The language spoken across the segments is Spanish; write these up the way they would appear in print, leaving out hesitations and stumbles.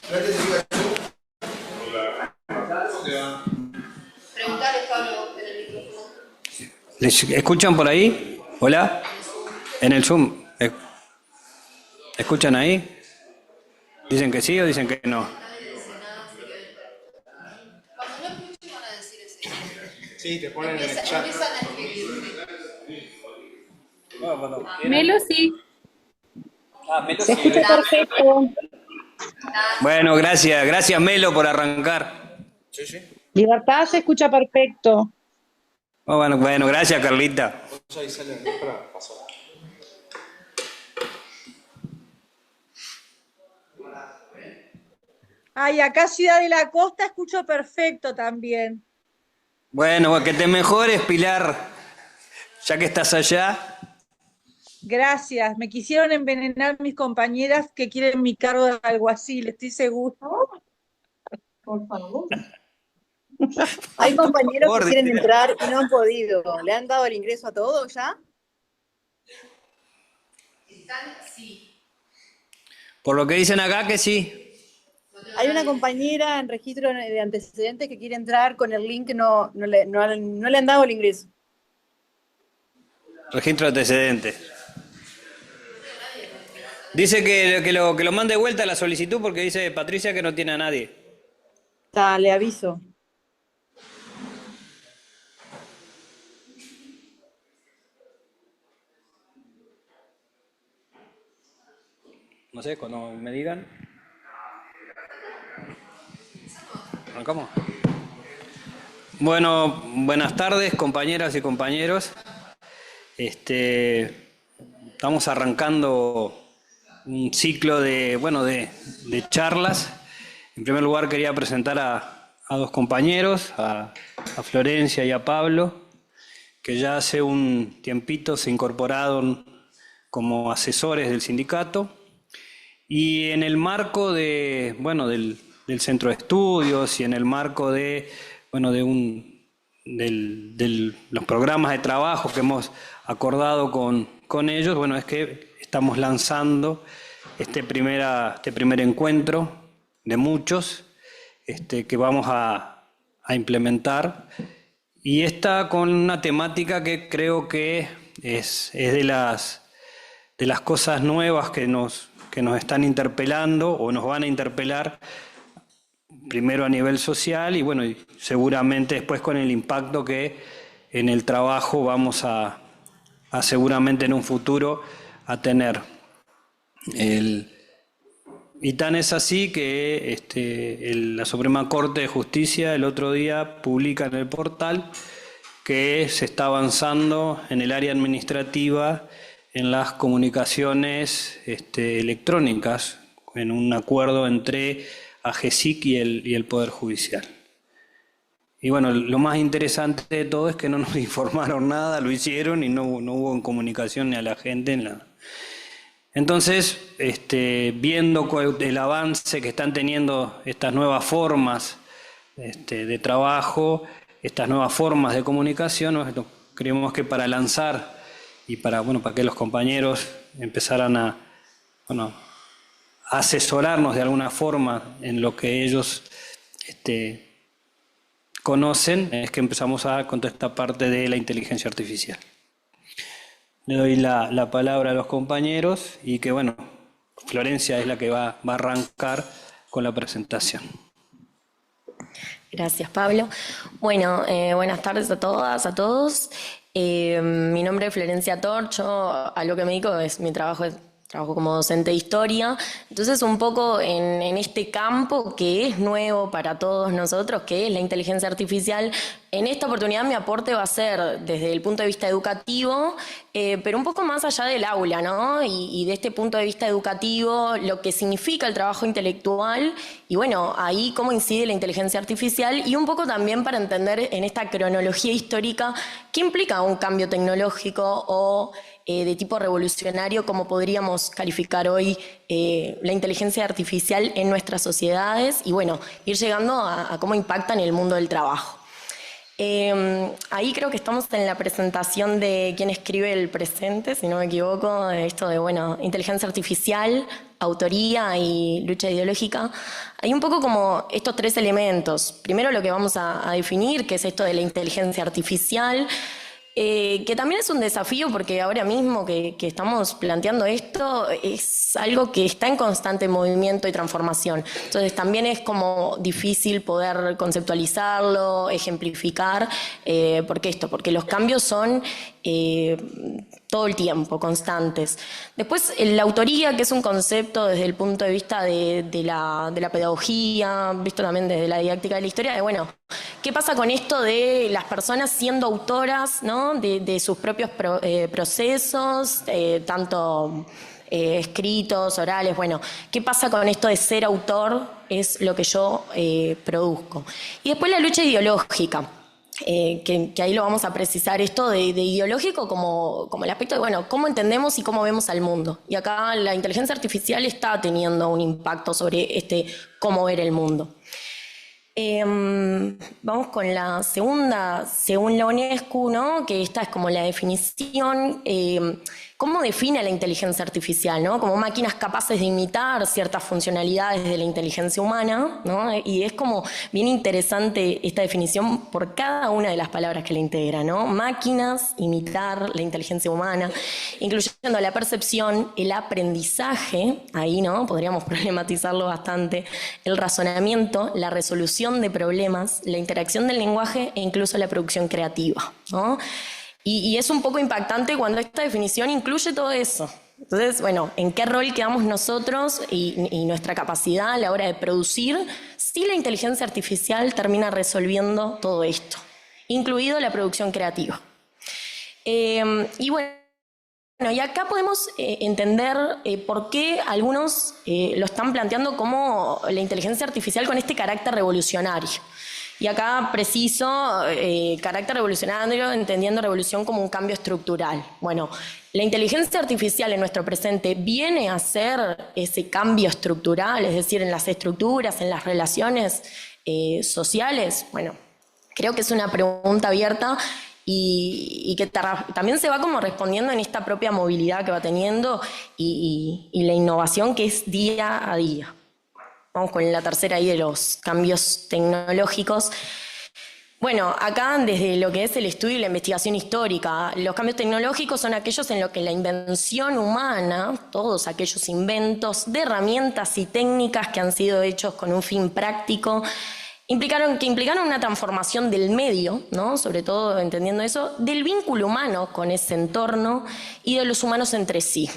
Preguntale, Pablo, en el micrófono. ¿Les escuchan por ahí? ¿Hola? ¿En el Zoom? ¿Escuchan ahí? ¿Dicen que sí o dicen que no? Cuando no escuchen van a decir eso. Sí, te ponen en el chat. Empiezan a escribir. Melo sí, Melo se sí. escucha perfecto. Bueno, gracias Melo por arrancar. Sí, sí. Libertad se escucha perfecto. Bueno, gracias Carlita. Ahí sale, para pasar. Ay, acá Ciudad de la Costa escucho perfecto también. Bueno, que te mejores, Pilar, ya que estás allá. Gracias. Me quisieron envenenar mis compañeras que quieren mi cargo de alguacil, estoy seguro. Por favor. Hay compañeros que quieren entrar y no han podido. ¿Le han dado el ingreso a todos ya? Sí. Por lo que dicen acá que sí. Hay una compañera en registro de antecedentes que quiere entrar con el link, no le han dado el ingreso. Registro de antecedentes. Dice que lo mande de vuelta a la solicitud porque dice Patricia que no tiene a nadie. Le aviso. No sé, cuando me digan. ¿Arrancamos? Bueno, buenas tardes, compañeras y compañeros. Estamos arrancando un ciclo de charlas. En primer lugar quería presentar a dos compañeros, a Florencia y a Pablo, que ya hace un tiempito se incorporaron como asesores del sindicato. Y en el marco del centro de estudios y en el marco de los programas de trabajo que hemos acordado con ellos, es que estamos lanzando este primer encuentro de muchos que vamos a implementar, y está con una temática que creo que es de las cosas nuevas que nos están interpelando o nos van a interpelar, primero a nivel social y seguramente después con el impacto que en el trabajo vamos a seguramente en un futuro a tener. Y tan es así que la Suprema Corte de Justicia el otro día publica en el portal que se está avanzando en el área administrativa en las comunicaciones electrónicas, en un acuerdo entre AGESIC y el Poder Judicial. Y lo más interesante de todo es que no nos informaron nada, lo hicieron y no hubo comunicación ni a la gente ni nada. Entonces, viendo el avance que están teniendo estas nuevas formas de trabajo, estas nuevas formas de comunicación, creemos que para lanzar y para que los compañeros empezaran a asesorarnos de alguna forma en lo que ellos conocen, es que empezamos con toda esta parte de la inteligencia artificial. Le doy la palabra a los compañeros y que Florencia es la que va a arrancar con la presentación. Gracias, Pablo. Bueno, buenas tardes a todas, a todos. Mi nombre es Florencia Torcho, a lo que me dedico mi trabajo como docente de historia. Entonces, un poco en este campo que es nuevo para todos nosotros, que es la inteligencia artificial, en esta oportunidad mi aporte va a ser desde el punto de vista educativo, pero un poco más allá del aula, ¿no? Y de este punto de vista educativo, lo que significa el trabajo intelectual y ahí cómo incide la inteligencia artificial, y un poco también para entender en esta cronología histórica qué implica un cambio tecnológico o de tipo revolucionario, como podríamos calificar hoy la inteligencia artificial en nuestras sociedades y ir llegando a cómo impacta en el mundo del trabajo. Ahí creo que estamos en la presentación de quién escribe el presente, si no me equivoco, de esto de, bueno, inteligencia artificial, autoría y lucha ideológica. Hay un poco como estos tres elementos. Primero lo que vamos a definir, que es esto de la inteligencia artificial, que también es un desafío porque ahora mismo que estamos planteando esto es algo que está en constante movimiento y transformación. Entonces también es como difícil poder conceptualizarlo, ejemplificar, porque los cambios son todo el tiempo, constantes. Después, la autoría, que es un concepto desde el punto de vista de la pedagogía, visto también desde la didáctica de la historia, de bueno, ¿qué pasa con esto de las personas siendo autoras, ¿no? de sus propios procesos, tanto escritos, orales? Bueno, ¿qué pasa con esto de ser autor? Es lo que yo produzco. Y después la lucha ideológica. Que ahí lo vamos a precisar, esto de ideológico como el aspecto de, bueno, cómo entendemos y cómo vemos al mundo. Y acá la inteligencia artificial está teniendo un impacto sobre cómo ver el mundo. Vamos con la segunda, según la UNESCO, ¿no? Que esta es como la definición. ¿Cómo define la inteligencia artificial, ¿no? Como máquinas capaces de imitar ciertas funcionalidades de la inteligencia humana, ¿no? Y es como bien interesante esta definición por cada una de las palabras que la integra, ¿no? Máquinas, imitar la inteligencia humana, incluyendo la percepción, el aprendizaje, ahí, ¿no? Podríamos problematizarlo bastante, el razonamiento, la resolución de problemas, la interacción del lenguaje e incluso la producción creativa, ¿no? Y es un poco impactante cuando esta definición incluye todo eso. Entonces, bueno, ¿en qué rol quedamos nosotros y nuestra capacidad a la hora de producir si la inteligencia artificial termina resolviendo todo esto, incluido la producción creativa? Y bueno, y acá podemos entender por qué algunos lo están planteando como la inteligencia artificial con este carácter revolucionario. Y acá preciso carácter revolucionario, entendiendo revolución como un cambio estructural. Bueno, la inteligencia artificial en nuestro presente viene a hacer ese cambio estructural, es decir, en las estructuras, en las relaciones sociales. Bueno, creo que es una pregunta abierta y que también se va como respondiendo en esta propia movilidad que va teniendo y la innovación que es día a día. Vamos con la tercera ahí de los cambios tecnológicos. Bueno, acá desde lo que es el estudio y la investigación histórica, los cambios tecnológicos son aquellos en los que la invención humana, todos aquellos inventos de herramientas y técnicas que han sido hechos con un fin práctico, implicaron una transformación del medio, ¿no? Sobre todo entendiendo eso, del vínculo humano con ese entorno y de los humanos entre sí.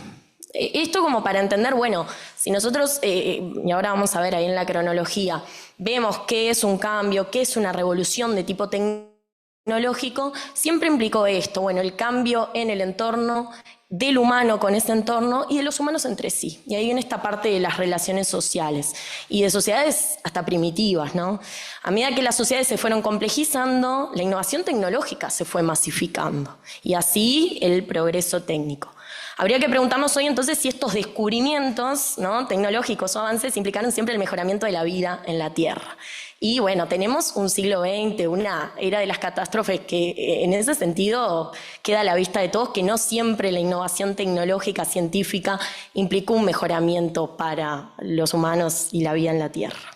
Esto como para entender, bueno, si nosotros, y ahora vamos a ver ahí en la cronología, vemos qué es un cambio, qué es una revolución de tipo tecnológico, siempre implicó esto, bueno, el cambio en el entorno, del humano con ese entorno y de los humanos entre sí. Y ahí viene esta parte de las relaciones sociales y de sociedades hasta primitivas, ¿no? A medida que las sociedades se fueron complejizando, la innovación tecnológica se fue masificando y así el progreso técnico. Habría que preguntarnos hoy entonces si estos descubrimientos, ¿no? tecnológicos o avances implicaron siempre el mejoramiento de la vida en la Tierra. Y bueno, tenemos un siglo XX, una era de las catástrofes que en ese sentido queda a la vista de todos, que no siempre la innovación tecnológica, científica, implicó un mejoramiento para los humanos y la vida en la Tierra.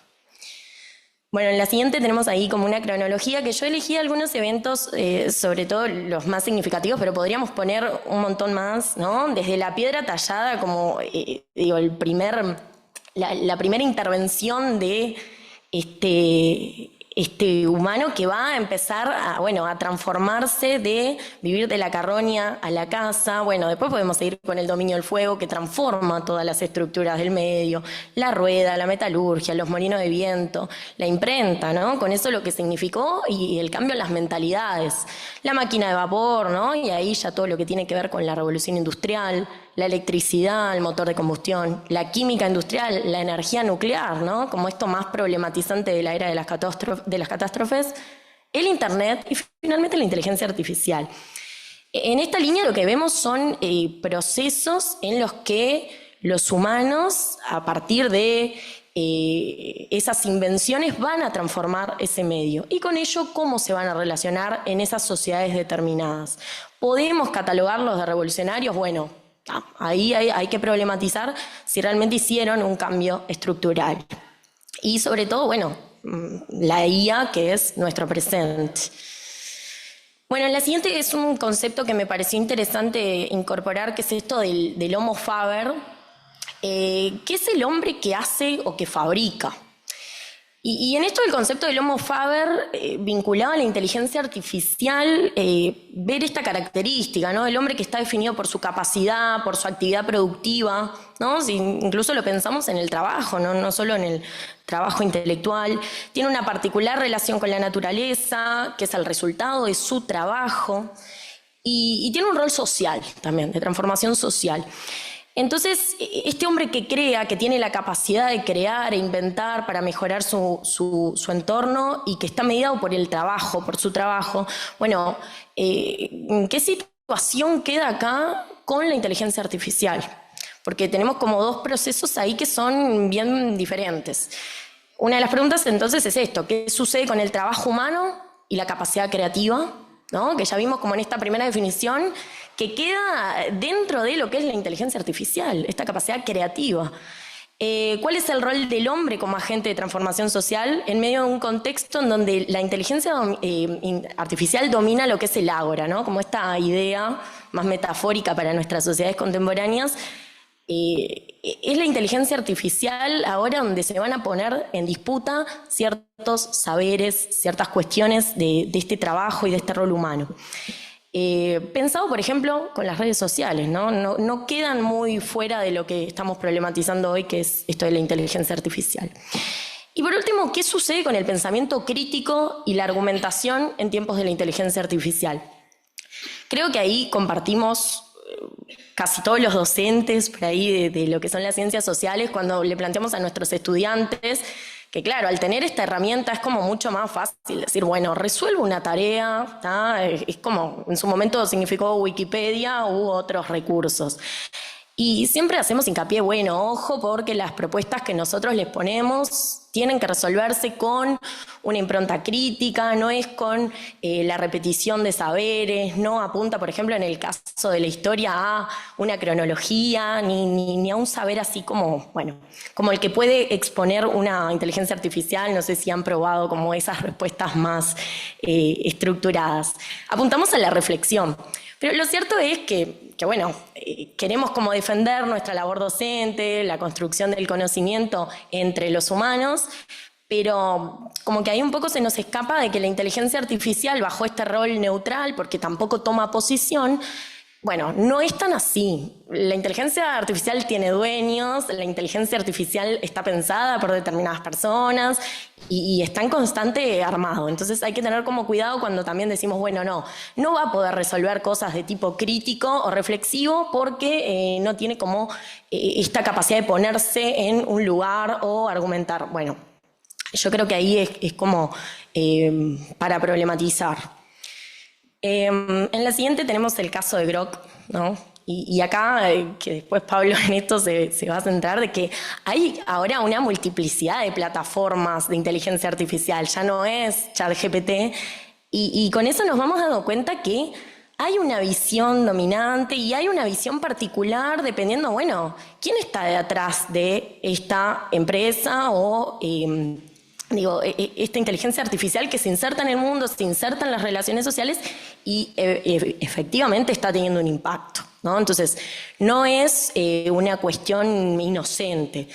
Bueno, en la siguiente tenemos ahí como una cronología que yo elegí algunos eventos, sobre todo los más significativos, pero podríamos poner un montón más, ¿no? Desde la piedra tallada como, la primera intervención de este humano que va a empezar a transformarse de vivir de la carroña a la casa. Bueno, después podemos seguir con el dominio del fuego que transforma todas las estructuras del medio, la rueda, la metalurgia, los molinos de viento, la imprenta, ¿no? Con eso lo que significó y el cambio en las mentalidades, la máquina de vapor, ¿no? Y ahí ya todo lo que tiene que ver con la revolución industrial, la electricidad, el motor de combustión, la química industrial, la energía nuclear, ¿no? Como esto más problematizante de la era de las catástrofes, el Internet y finalmente la inteligencia artificial. En esta línea lo que vemos son procesos en los que los humanos, a partir de esas invenciones, van a transformar ese medio. Y con ello, ¿cómo se van a relacionar en esas sociedades determinadas? ¿Podemos catalogarlos de revolucionarios? Bueno, ahí hay que problematizar si realmente hicieron un cambio estructural. Y sobre todo, bueno, la IA, que es nuestro presente. Bueno, la siguiente es un concepto que me pareció interesante incorporar, que es esto del Homo Faber, que es el hombre que hace o que fabrica. Y en esto del concepto del Homo Faber, vinculado a la inteligencia artificial, ver esta característica, ¿no? El hombre que está definido por su capacidad, por su actividad productiva, ¿no? Si incluso lo pensamos en el trabajo, ¿no? No solo en el trabajo intelectual, tiene una particular relación con la naturaleza, que es el resultado de su trabajo, y tiene un rol social también, de transformación social. Entonces, este hombre que crea, que tiene la capacidad de crear e inventar para mejorar su entorno y que está mediado por el trabajo, por su trabajo, bueno, ¿en qué situación queda acá con la inteligencia artificial? Porque tenemos como dos procesos ahí que son bien diferentes. Una de las preguntas entonces es esto: ¿qué sucede con el trabajo humano y la capacidad creativa? ¿No? Que ya vimos como en esta primera definición que queda dentro de lo que es la inteligencia artificial, esta capacidad creativa. ¿Cuál es el rol del hombre como agente de transformación social en medio de un contexto en donde la inteligencia artificial domina lo que es el ágora, ¿no? Como esta idea más metafórica para nuestras sociedades contemporáneas? Es la inteligencia artificial ahora donde se van a poner en disputa ciertos saberes, ciertas cuestiones de este trabajo y de este rol humano. Pensado, por ejemplo, con las redes sociales, ¿no? No quedan muy fuera de lo que estamos problematizando hoy, que es esto de la inteligencia artificial. Y por último, ¿qué sucede con el pensamiento crítico y la argumentación en tiempos de la inteligencia artificial? Creo que ahí compartimos casi todos los docentes por ahí de lo que son las ciencias sociales cuando le planteamos a nuestros estudiantes que, claro, al tener esta herramienta es como mucho más fácil decir, bueno, resuelvo una tarea, ¿tá? Es como en su momento significó Wikipedia u otros recursos. Y siempre hacemos hincapié, bueno, ojo, porque las propuestas que nosotros les ponemos tienen que resolverse con una impronta crítica, no es con la repetición de saberes, no apunta, por ejemplo, en el caso de la historia, a una cronología, ni a un saber así como, bueno, como el que puede exponer una inteligencia artificial. No sé si han probado como esas respuestas más estructuradas. Apuntamos a la reflexión. Pero lo cierto es que bueno, queremos como defender nuestra labor docente, la construcción del conocimiento entre los humanos, pero como que ahí un poco se nos escapa de que la inteligencia artificial, bajo este rol neutral, porque tampoco toma posición, bueno, no es tan así. La inteligencia artificial tiene dueños, la inteligencia artificial está pensada por determinadas personas y está en constante armado. Entonces hay que tener como cuidado cuando también decimos, bueno, no va a poder resolver cosas de tipo crítico o reflexivo porque no tiene como esta capacidad de ponerse en un lugar o argumentar. Bueno, yo creo que ahí es como para problematizar. En la siguiente tenemos el caso de Grok, ¿no? Y acá, que después Pablo en esto se va a centrar, de que hay ahora una multiplicidad de plataformas de inteligencia artificial, ya no es ChatGPT, y con eso nos vamos dando cuenta que hay una visión dominante y hay una visión particular dependiendo, bueno, quién está detrás de esta empresa o esta inteligencia artificial que se inserta en el mundo, se inserta en las relaciones sociales y efectivamente está teniendo un impacto, ¿no? Entonces, no es una cuestión inocente.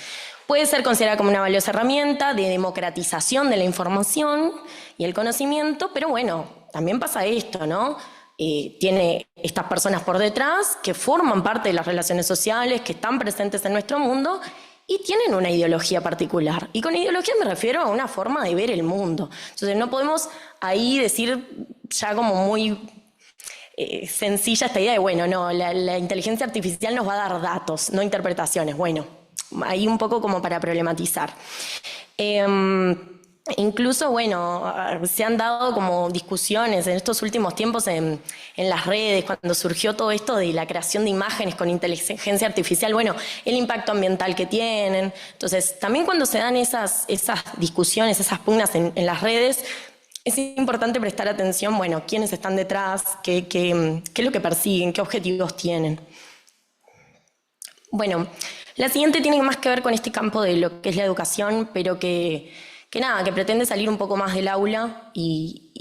Puede ser considerada como una valiosa herramienta de democratización de la información y el conocimiento, pero bueno, también pasa esto, ¿no? Tiene estas personas por detrás que forman parte de las relaciones sociales, que están presentes en nuestro mundo y tienen una ideología particular. Y con ideología me refiero a una forma de ver el mundo. Entonces no podemos ahí decir ya como muy sencilla esta idea de, bueno, no, la inteligencia artificial nos va a dar datos, no interpretaciones. Bueno, ahí un poco como para problematizar. Incluso, bueno, se han dado como discusiones en estos últimos tiempos en las redes, cuando surgió todo esto de la creación de imágenes con inteligencia artificial, bueno, el impacto ambiental que tienen. Entonces, también cuando se dan esas discusiones, esas pugnas en las redes, es importante prestar atención, bueno, quiénes están detrás, qué es lo que persiguen, qué objetivos tienen. Bueno, la siguiente tiene más que ver con este campo de lo que es la educación, pero que pretende salir un poco más del aula y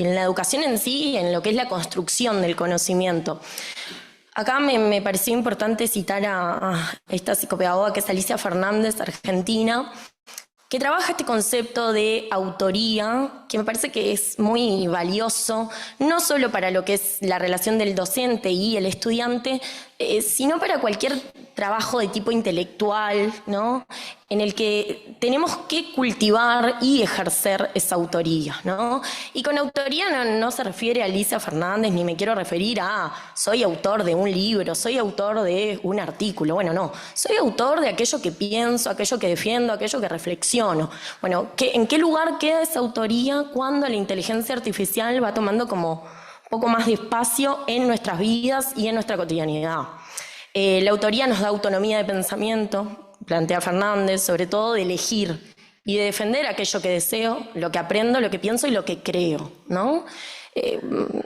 en la educación en sí, en lo que es la construcción del conocimiento. Acá me pareció importante citar a esta psicopedagoga que es Alicia Fernández, argentina, que trabaja este concepto de autoría, que me parece que es muy valioso, no solo para lo que es la relación del docente y el estudiante, sino para cualquier trabajo de tipo intelectual, ¿no? En el que tenemos que cultivar y ejercer esa autoría, ¿no? Y con autoría no se refiere a Alicia Fernández, ni me quiero referir a soy autor de un libro, soy autor de un artículo. Bueno, no, soy autor de aquello que pienso, aquello que defiendo, aquello que reflexiono. Bueno, ¿en qué lugar queda esa autoría cuando la inteligencia artificial va tomando como un poco más de espacio en nuestras vidas y en nuestra cotidianidad? La autoría nos da autonomía de pensamiento, plantea Fernández, sobre todo de elegir y de defender aquello que deseo, lo que aprendo, lo que pienso y lo que creo, ¿no?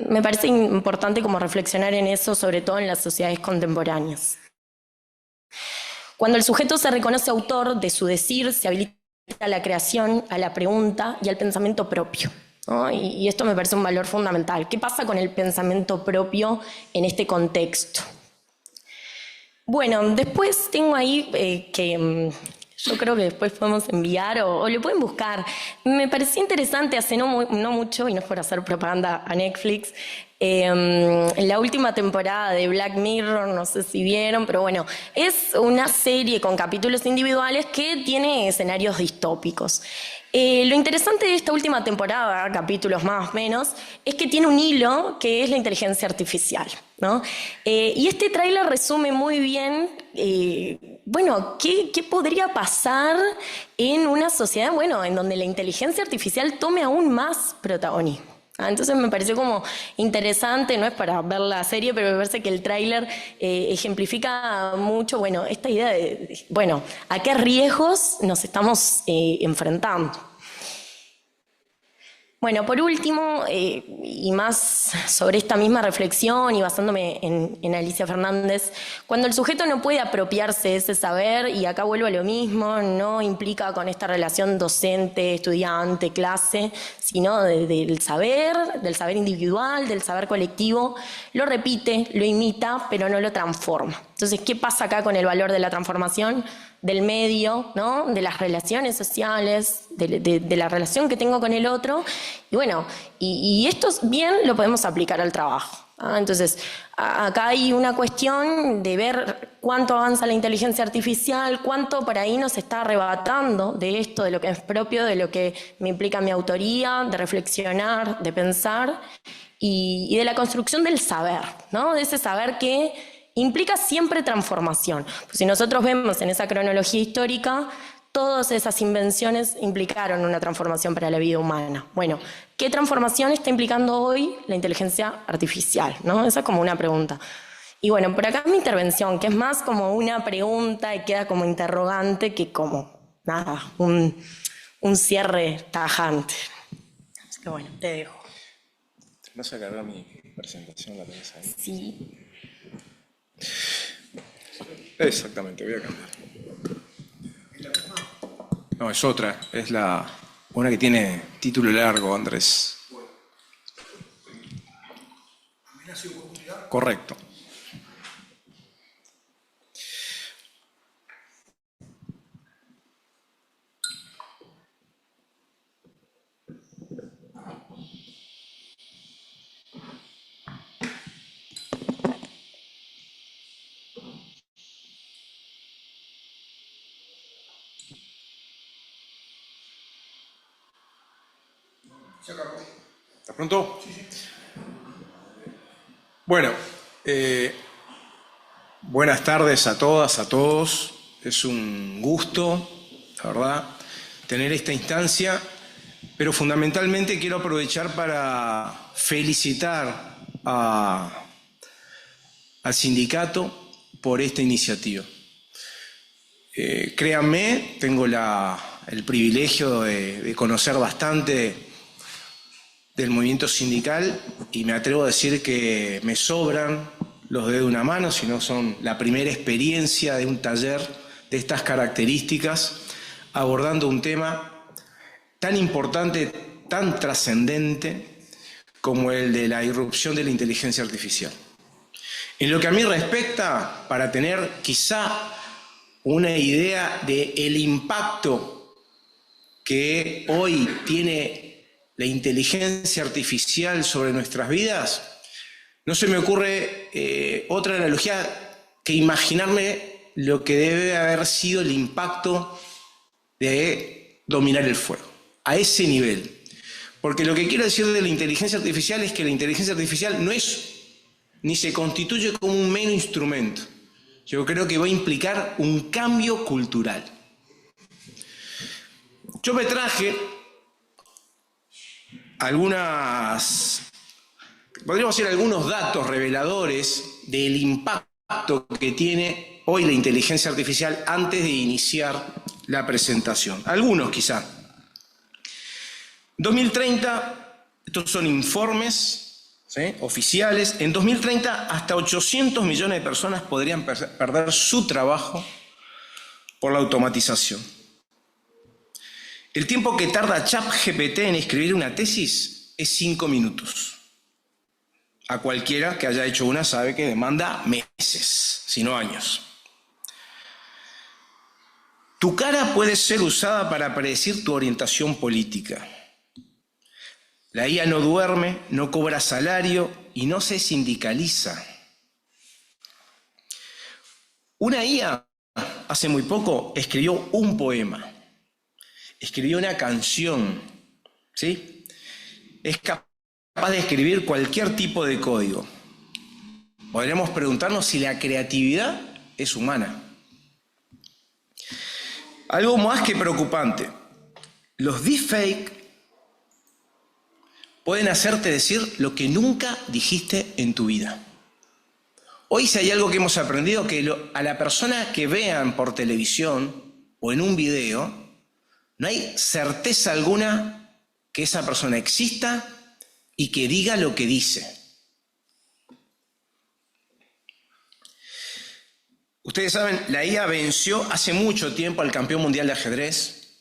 Me parece importante como reflexionar en eso, sobre todo en las sociedades contemporáneas. Cuando el sujeto se reconoce autor de su decir, se habilita a la creación, a la pregunta y al pensamiento propio, ¿no? Y esto me parece un valor fundamental. ¿Qué pasa con el pensamiento propio en este contexto? Bueno, después tengo ahí que yo creo que después podemos enviar o lo pueden buscar. Me pareció interesante hace no mucho, y no es por hacer propaganda a Netflix, en la última temporada de Black Mirror, no sé si vieron, pero bueno, es una serie con capítulos individuales que tiene escenarios distópicos. Lo interesante de esta última temporada, capítulos más o menos, es que tiene un hilo que es la inteligencia artificial, ¿no? Y este tráiler resume muy bien, bueno, qué podría pasar en una sociedad, bueno, en donde la inteligencia artificial tome aún más protagonismo. Entonces me pareció como interesante, no es para ver la serie, pero me parece que el tráiler ejemplifica mucho, bueno, esta idea de, bueno, a qué riesgos nos estamos enfrentando. Bueno, por último, y más sobre esta misma reflexión y basándome en Alicia Fernández, cuando el sujeto no puede apropiarse de ese saber, y acá vuelvo a lo mismo, no implica con esta relación docente, estudiante, clase, sino del saber individual, del saber colectivo, lo repite, lo imita, pero no lo transforma. Entonces, ¿qué pasa acá con el valor de la transformación? Del medio, ¿no? De las relaciones sociales, de la relación que tengo con el otro. Y bueno, y esto bien lo podemos aplicar al trabajo. Entonces, acá hay una cuestión de ver cuánto avanza la inteligencia artificial, cuánto por ahí nos está arrebatando de esto, de lo que es propio, de lo que me implica mi autoría, de reflexionar, de pensar, y de la construcción del saber, ¿no? De ese saber que implica siempre transformación. Pues si nosotros vemos en esa cronología histórica, todas esas invenciones implicaron una transformación para la vida humana. Bueno, ¿qué transformación está implicando hoy la inteligencia artificial, ¿no? Esa es como una pregunta. Y bueno, por acá mi intervención, que es más como una pregunta y queda como interrogante que como, nada, un cierre tajante. Así que bueno, te dejo. ¿Vas a cargar mi presentación? ¿La tenés ahí? Sí. Exactamente, voy a cambiar. No, es otra, es una que tiene título largo, Andrés. Correcto. ¿Estás pronto? Sí, sí. Bueno, buenas tardes a todas, a todos. Es un gusto, la verdad, tener esta instancia, pero fundamentalmente quiero aprovechar para felicitar al sindicato por esta iniciativa. Créanme, tengo el privilegio de conocer bastante del movimiento sindical y me atrevo a decir que me sobran los dedos de una mano, si no son la primera experiencia de un taller de estas características, abordando un tema tan importante, tan trascendente como el de la irrupción de la inteligencia artificial. En lo que a mí respecta, para tener quizá una idea del impacto que hoy tiene la inteligencia artificial sobre nuestras vidas, no se me ocurre otra analogía que imaginarme lo que debe haber sido el impacto de dominar el fuego, a ese nivel. Porque lo que quiero decir de la inteligencia artificial es que la inteligencia artificial no es ni se constituye como un mero instrumento. Yo creo que va a implicar un cambio cultural. Yo me traje podríamos decir algunos datos reveladores del impacto que tiene hoy la inteligencia artificial antes de iniciar la presentación. Algunos quizá. 2030, estos son informes, ¿sí?, oficiales. En 2030 hasta 800 millones de personas podrían perder su trabajo por la automatización. El tiempo que tarda ChatGPT en escribir una tesis es 5 minutos. A cualquiera que haya hecho una sabe que demanda meses, si no años. Tu cara puede ser usada para predecir tu orientación política. La IA no duerme, no cobra salario y no se sindicaliza. Una IA, hace muy poco, escribió un poema, escribió una canción, ¿sí? Es capaz de escribir cualquier tipo de código. Podríamos preguntarnos si la creatividad es humana. Algo más que preocupante, los deepfakes pueden hacerte decir lo que nunca dijiste en tu vida. Hoy si hay algo que hemos aprendido, que a la persona que vean por televisión o en un video, no hay certeza alguna que esa persona exista y que diga lo que dice. Ustedes saben, la IA venció hace mucho tiempo al campeón mundial de ajedrez,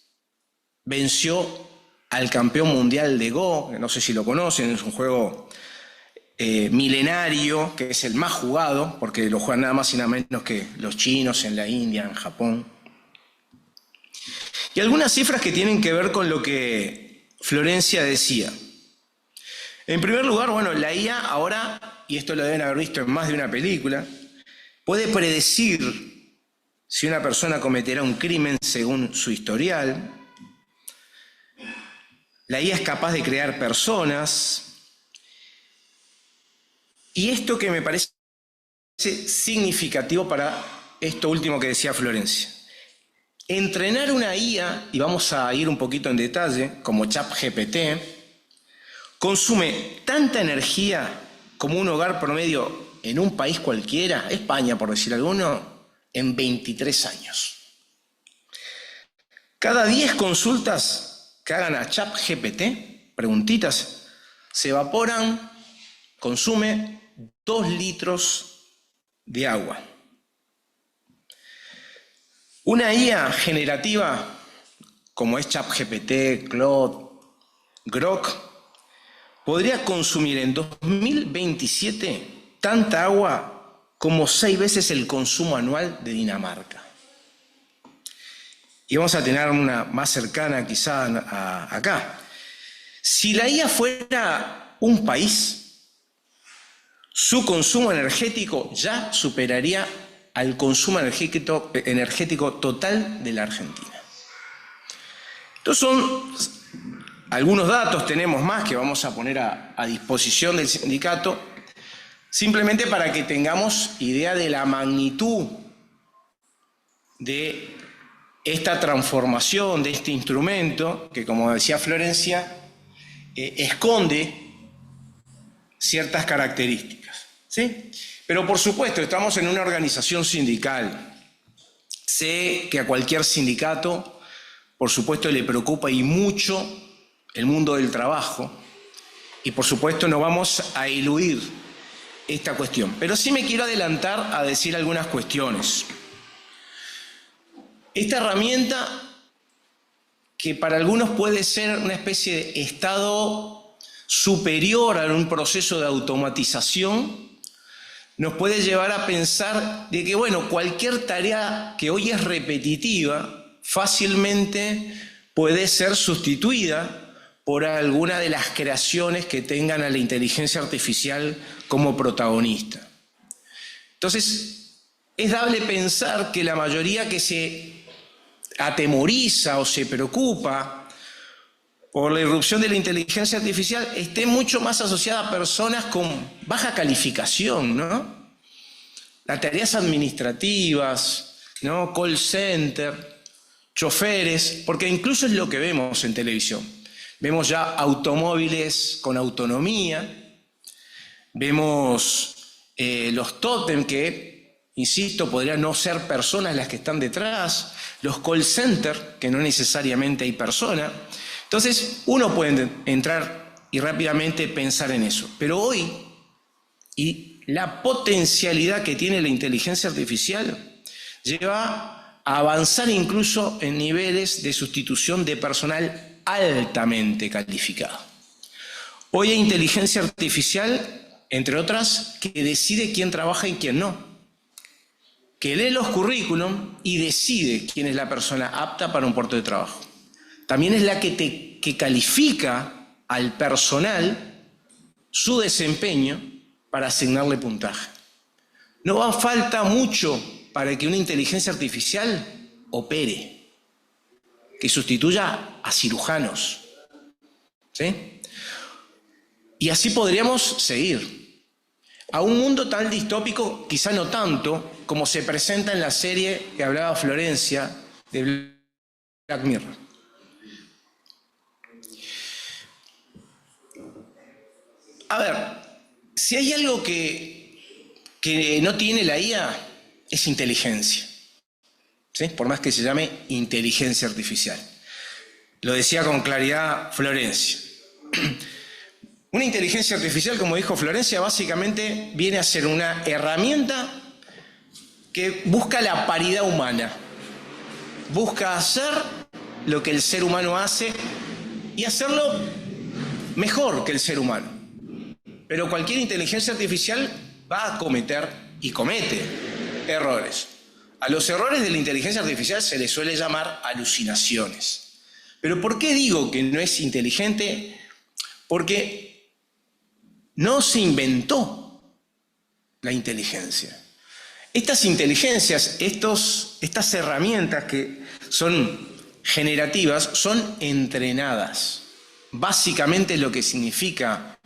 venció al campeón mundial de Go, que no sé si lo conocen, es un juego milenario, que es el más jugado, porque lo juegan nada más y nada menos que los chinos en la India, en Japón. Y algunas cifras que tienen que ver con lo que Florencia decía. En primer lugar, bueno, la IA ahora, y esto lo deben haber visto en más de una película, puede predecir si una persona cometerá un crimen según su historial. La IA es capaz de crear personas. Y esto que me parece significativo para esto último que decía Florencia. Entrenar una IA, y vamos a ir un poquito en detalle, como ChatGPT, consume tanta energía como un hogar promedio en un país cualquiera, España por decir alguno, en 23 años. Cada 10 consultas que hagan a ChatGPT, preguntitas, se evaporan, consume 2 litros de agua. Una IA generativa, como es ChatGPT, Claude, Grok, podría consumir en 2027 tanta agua como 6 veces el consumo anual de Dinamarca. Y vamos a tener una más cercana quizá acá. Si la IA fuera un país, su consumo energético ya superaría al consumo energético total de la Argentina. Estos son algunos datos, tenemos más que vamos a poner a disposición del sindicato, simplemente para que tengamos idea de la magnitud de esta transformación de este instrumento, que como decía Florencia, esconde ciertas características, ¿sí? Pero por supuesto, estamos en una organización sindical. Sé que a cualquier sindicato, por supuesto, le preocupa y mucho el mundo del trabajo, y por supuesto no vamos a eludir esta cuestión. Pero sí me quiero adelantar a decir algunas cuestiones. Esta herramienta, que para algunos puede ser una especie de estado superior a un proceso de automatización, nos puede llevar a pensar de que, bueno, cualquier tarea que hoy es repetitiva fácilmente puede ser sustituida por alguna de las creaciones que tengan a la inteligencia artificial como protagonista. Entonces, es dable pensar que la mayoría que se atemoriza o se preocupa por la irrupción de la inteligencia artificial esté mucho más asociada a personas con baja calificación, ¿no? Las tareas administrativas, ¿no? Call center, choferes, porque incluso es lo que vemos en televisión. Vemos ya automóviles con autonomía, vemos los tótem que, insisto, podrían no ser personas las que están detrás, los call centers, que no necesariamente hay persona. Entonces, uno puede entrar y rápidamente pensar en eso. Pero hoy, y la potencialidad que tiene la inteligencia artificial, lleva a avanzar incluso en niveles de sustitución de personal altamente calificado. Hoy hay inteligencia artificial, entre otras, que decide quién trabaja y quién no, que lee los currículum y decide quién es la persona apta para un puesto de trabajo. También es la que califica al personal su desempeño para asignarle puntaje. No va falta mucho para que una inteligencia artificial opere, que sustituya a cirujanos, ¿sí? Y así podríamos seguir. A un mundo tan distópico, quizá no tanto, como se presenta en la serie que hablaba Florencia de Black Mirror. A ver, si hay algo que no tiene la IA, es inteligencia. ¿Sí? Por más que se llame inteligencia artificial. Lo decía con claridad Florencia. Una inteligencia artificial, como dijo Florencia, básicamente viene a ser una herramienta que busca la paridad humana. Busca hacer lo que el ser humano hace y hacerlo mejor que el ser humano. Pero cualquier inteligencia artificial va a cometer y comete errores. A los errores de la inteligencia artificial se les suele llamar alucinaciones. ¿Pero por qué digo que no es inteligente? Porque no se inventó la inteligencia. Estas inteligencias, estas herramientas que son generativas, son entrenadas. Básicamente lo que significa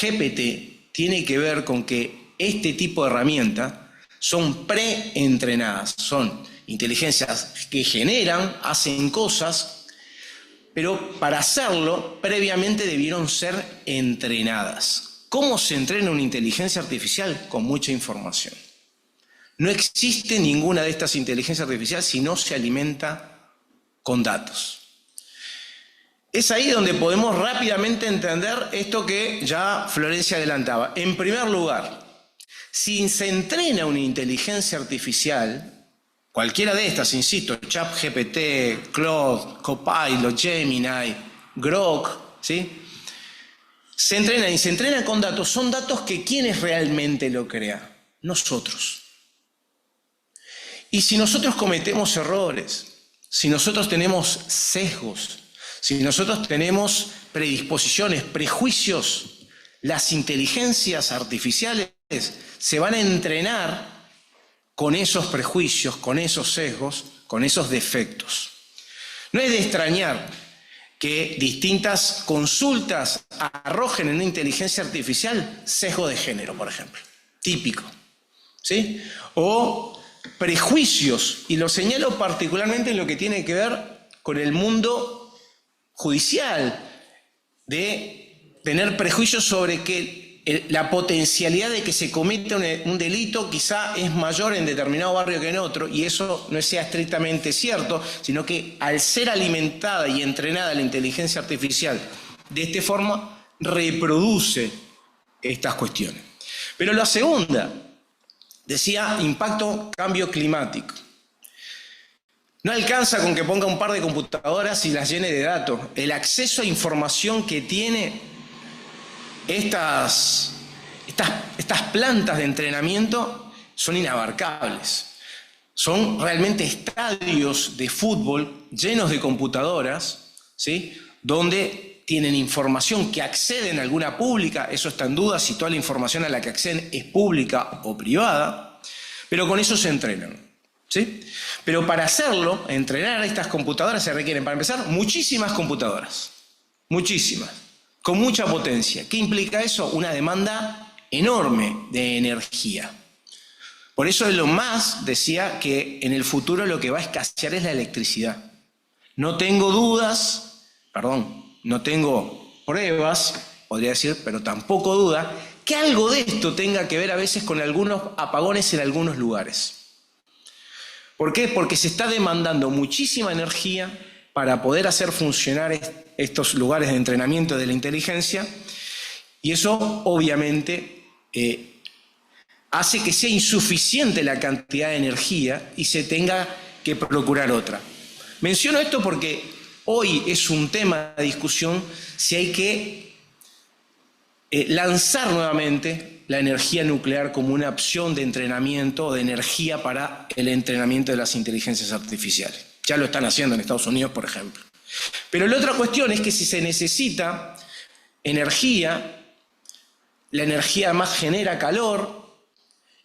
GPT tiene que ver con que este tipo de herramientas son preentrenadas, son inteligencias que generan, hacen cosas, pero para hacerlo previamente debieron ser entrenadas. ¿Cómo se entrena una inteligencia artificial? Con mucha información. No existe ninguna de estas inteligencias artificiales si no se alimenta con datos. Es ahí donde podemos rápidamente entender esto que ya Florencia adelantaba. En primer lugar, si se entrena una inteligencia artificial, cualquiera de estas, insisto, ChatGPT, Claude, Copilot, Gemini, Grok, ¿sí? Se entrena con datos. Son datos que ¿quiénes realmente lo crea? Nosotros. Y si nosotros cometemos errores, si nosotros tenemos sesgos, si nosotros tenemos predisposiciones, prejuicios, las inteligencias artificiales se van a entrenar con esos prejuicios, con esos sesgos, con esos defectos. No es de extrañar que distintas consultas arrojen en una inteligencia artificial sesgo de género, por ejemplo, típico, ¿sí? O prejuicios, y lo señalo particularmente en lo que tiene que ver con el mundo judicial, de tener prejuicios sobre que la potencialidad de que se cometa un delito quizá es mayor en determinado barrio que en otro, y eso no sea estrictamente cierto, sino que al ser alimentada y entrenada la inteligencia artificial de esta forma, reproduce estas cuestiones. Pero la segunda, decía impacto cambio climático. No alcanza con que ponga un par de computadoras y las llene de datos. El acceso a información que tiene estas plantas de entrenamiento son inabarcables. Son realmente estadios de fútbol llenos de computadoras, ¿sí?, donde tienen información que acceden a alguna pública, eso está en duda si toda la información a la que acceden es pública o privada, pero con eso se entrenan, ¿sí? Pero para hacerlo, entrenar a estas computadoras se requieren, para empezar, muchísimas computadoras, muchísimas, con mucha potencia. ¿Qué implica eso? Una demanda enorme de energía. Por eso Elon Musk decía que en el futuro lo que va a escasear es la electricidad. No tengo pruebas, podría decir, pero tampoco duda, que algo de esto tenga que ver a veces con algunos apagones en algunos lugares. ¿Por qué? Porque se está demandando muchísima energía para poder hacer funcionar estos lugares de entrenamiento de la inteligencia, y eso obviamente hace que sea insuficiente la cantidad de energía y se tenga que procurar otra. Menciono esto porque hoy es un tema de discusión si hay que lanzar nuevamente la energía nuclear como una opción de entrenamiento o de energía para el entrenamiento de las inteligencias artificiales. Ya lo están haciendo en Estados Unidos, por ejemplo. Pero la otra cuestión es que si se necesita energía, la energía además genera calor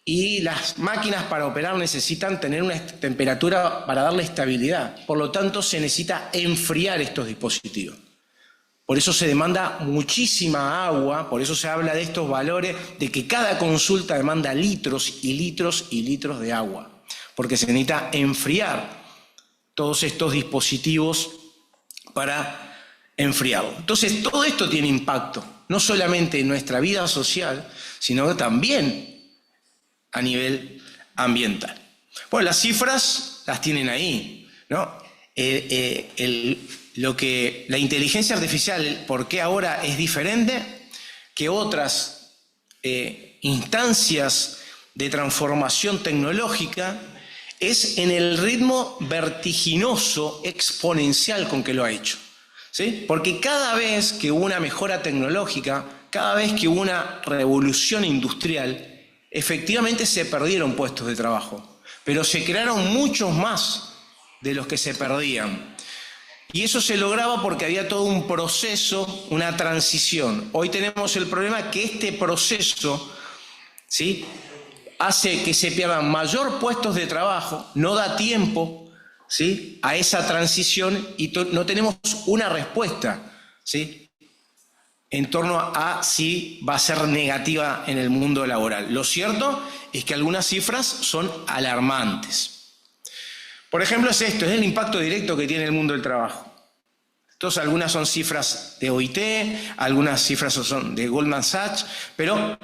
y las máquinas para operar necesitan tener una temperatura para darle estabilidad. Por lo tanto, se necesita enfriar estos dispositivos. Por eso se demanda muchísima agua, por eso se habla de estos valores, de que cada consulta demanda litros y litros y litros de agua, porque se necesita enfriar todos estos dispositivos para enfriarlo. Entonces, todo esto tiene impacto, no solamente en nuestra vida social, sino también a nivel ambiental. Bueno, las cifras las tienen ahí, ¿no? La inteligencia artificial, ¿por qué ahora es diferente que otras instancias de transformación tecnológica? Es en el ritmo vertiginoso, exponencial con que lo ha hecho, ¿sí? Porque cada vez que hubo una mejora tecnológica, cada vez que hubo una revolución industrial, efectivamente se perdieron puestos de trabajo, pero se crearon muchos más de los que se perdían. Y eso se lograba porque había todo un proceso, una transición. Hoy tenemos el problema que este proceso, ¿sí?, hace que se pierdan mayor puestos de trabajo, no da tiempo, ¿sí?, a esa transición y no tenemos una respuesta, ¿sí?, en torno a si va a ser negativa en el mundo laboral. Lo cierto es que algunas cifras son alarmantes. Por ejemplo, es el impacto directo que tiene el mundo del trabajo. Entonces, algunas son cifras de OIT, algunas cifras son de Goldman Sachs, pero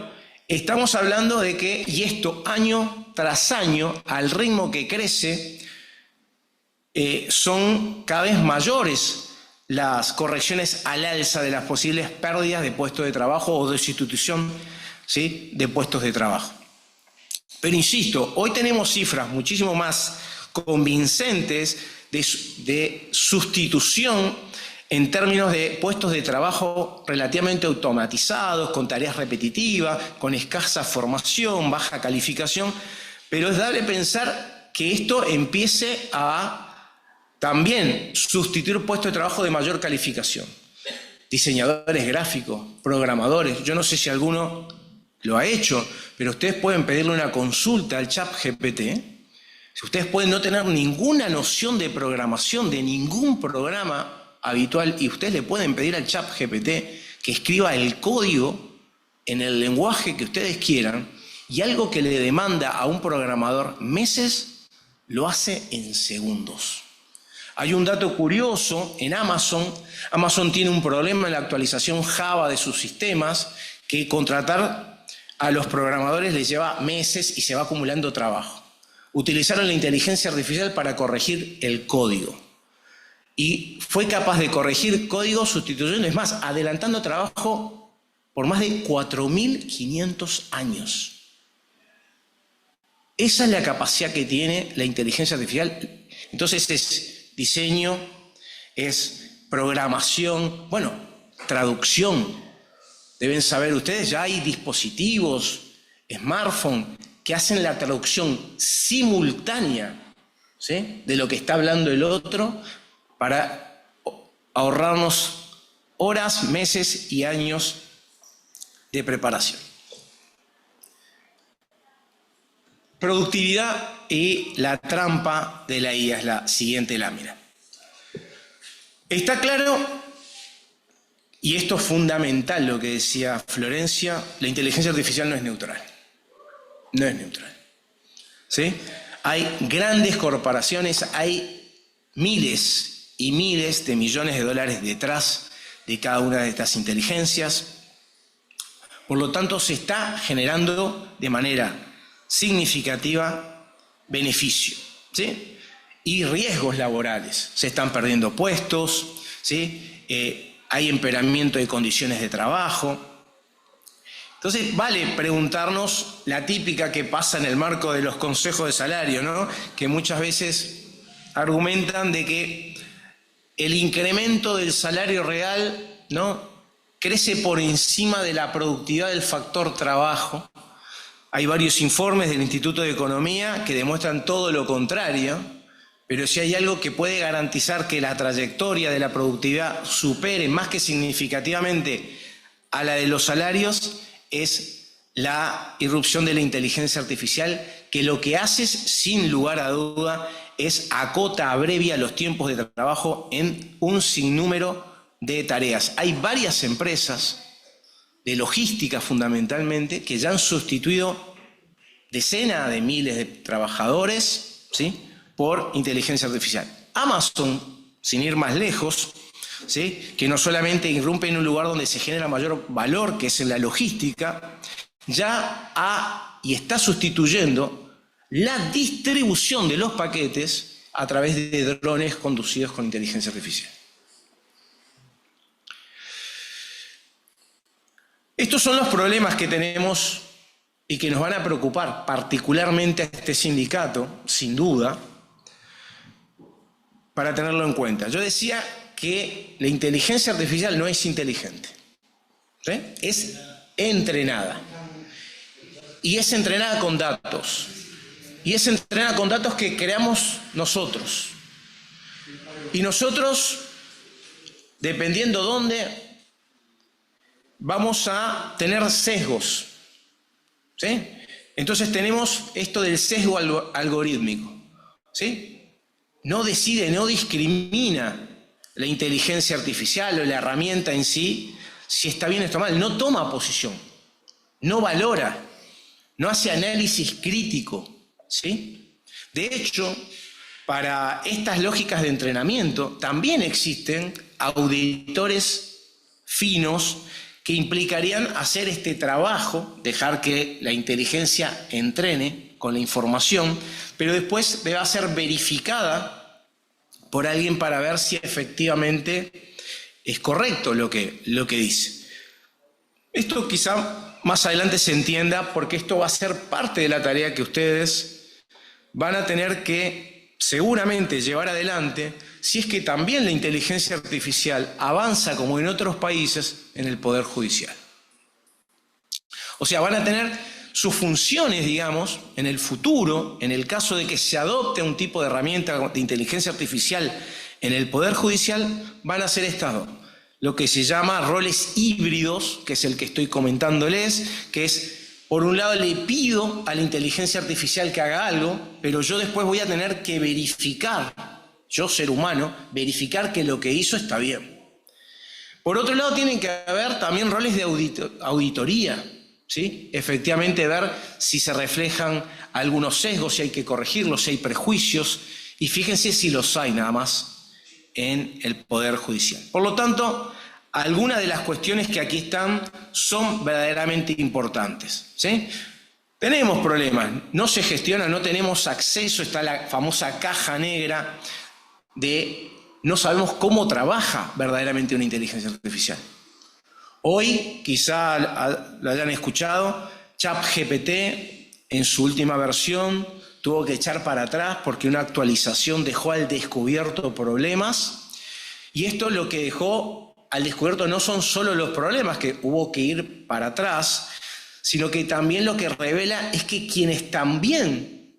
estamos hablando de que, y esto año tras año, al ritmo que crece, son cada vez mayores las correcciones al alza de las posibles pérdidas de puestos de trabajo o de sustitución, ¿sí?, de puestos de trabajo. Pero insisto, hoy tenemos cifras muchísimo más convincentes de sustitución en términos de puestos de trabajo relativamente automatizados, con tareas repetitivas, con escasa formación, baja calificación, pero es dable pensar que esto empiece a también sustituir puestos de trabajo de mayor calificación. Diseñadores gráficos, programadores, yo no sé si alguno lo ha hecho, pero ustedes pueden pedirle una consulta al ChatGPT. Si ustedes pueden no tener ninguna noción de programación de ningún programa habitual y ustedes le pueden pedir al ChatGPT que escriba el código en el lenguaje que ustedes quieran Y algo que le demanda a un programador meses, lo hace en segundos. Hay un dato curioso en Amazon. Amazon tiene un problema en la actualización Java de sus sistemas, que contratar a los programadores les lleva meses y se va acumulando trabajo. Utilizaron la inteligencia artificial para corregir el código. Y fue capaz de corregir código sustituyendo, es más, adelantando trabajo por más de 4.500 años. Esa es la capacidad que tiene la inteligencia artificial. Entonces es diseño, es programación, bueno, traducción. Deben saber ustedes, ya hay dispositivos, smartphones, que hacen la traducción simultánea, ¿sí?, de lo que está hablando el otro, para ahorrarnos horas, meses y años de preparación. Productividad y la trampa de la IA es la siguiente lámina. Está claro, y esto es fundamental lo que decía Florencia, la inteligencia artificial no es neutral. No es neutral. ¿Sí? Hay grandes corporaciones, hay miles y miles de millones de dólares detrás de cada una de estas inteligencias. Por lo tanto, se está generando de manera significativa beneficio, ¿sí?, y riesgos laborales. Se están perdiendo puestos, ¿sí?, hay empeoramiento de condiciones de trabajo. Entonces, vale preguntarnos la típica que pasa en el marco de los consejos de salario, ¿no?, que muchas veces argumentan de que el incremento del salario real, ¿no?, crece por encima de la productividad del factor trabajo. Hay varios informes del Instituto de Economía que demuestran todo lo contrario, pero si hay algo que puede garantizar que la trayectoria de la productividad supere más que significativamente a la de los salarios, es la irrupción de la inteligencia artificial, que lo que hace, sin lugar a duda, es acota, abrevia los tiempos de trabajo en un sinnúmero de tareas. Hay varias empresas de logística fundamentalmente, que ya han sustituido decenas de miles de trabajadores, ¿sí?, por inteligencia artificial. Amazon, sin ir más lejos, ¿sí?, que no solamente irrumpe en un lugar donde se genera mayor valor, que es en la logística, ya ha y está sustituyendo la distribución de los paquetes a través de drones conducidos con inteligencia artificial. Estos son los problemas que tenemos y que nos van a preocupar particularmente a este sindicato, sin duda, para tenerlo en cuenta. Yo decía que la inteligencia artificial no es inteligente, ¿sí?, es entrenada. Y es entrenada con datos. Y es entrenada con datos que creamos nosotros. Y nosotros, dependiendo dónde, vamos a tener sesgos, ¿sí? Entonces tenemos esto del sesgo algorítmico, ¿sí? No decide, no discrimina la inteligencia artificial o la herramienta en sí si está bien o está mal. No toma posición, no valora, no hace análisis crítico, ¿sí? De hecho, para estas lógicas de entrenamiento también existen auditores finos que implicarían hacer este trabajo, dejar que la inteligencia entrene con la información, pero después debe ser verificada por alguien para ver si efectivamente es correcto lo que dice. Esto quizá más adelante se entienda, porque esto va a ser parte de la tarea que ustedes van a tener que seguramente llevar adelante, si es que también la inteligencia artificial avanza como en otros países en el Poder Judicial. O sea, van a tener sus funciones, digamos, en el futuro, en el caso de que se adopte un tipo de herramienta de inteligencia artificial en el Poder Judicial, van a ser estas dos. Lo que se llama roles híbridos, que es el que estoy comentándoles, que es, por un lado, le pido a la inteligencia artificial que haga algo, pero yo después voy a tener que verificar, yo, ser humano, verificar que lo que hizo está bien. Por otro lado, tienen que haber también roles de auditoría, ¿sí? Efectivamente ver si se reflejan algunos sesgos, si hay que corregirlos, si hay prejuicios, y fíjense si los hay nada más en el Poder Judicial. Por lo tanto, algunas de las cuestiones que aquí están son verdaderamente importantes, ¿sí? Tenemos problemas, no se gestiona, no tenemos acceso, está la famosa caja negra de no sabemos cómo trabaja verdaderamente una inteligencia artificial. Hoy, quizá lo hayan escuchado, ChatGPT en su última versión tuvo que echar para atrás porque una actualización dejó al descubierto problemas, y esto lo que dejó al descubierto no son solo los problemas que hubo que ir para atrás, sino que también lo que revela es que quienes también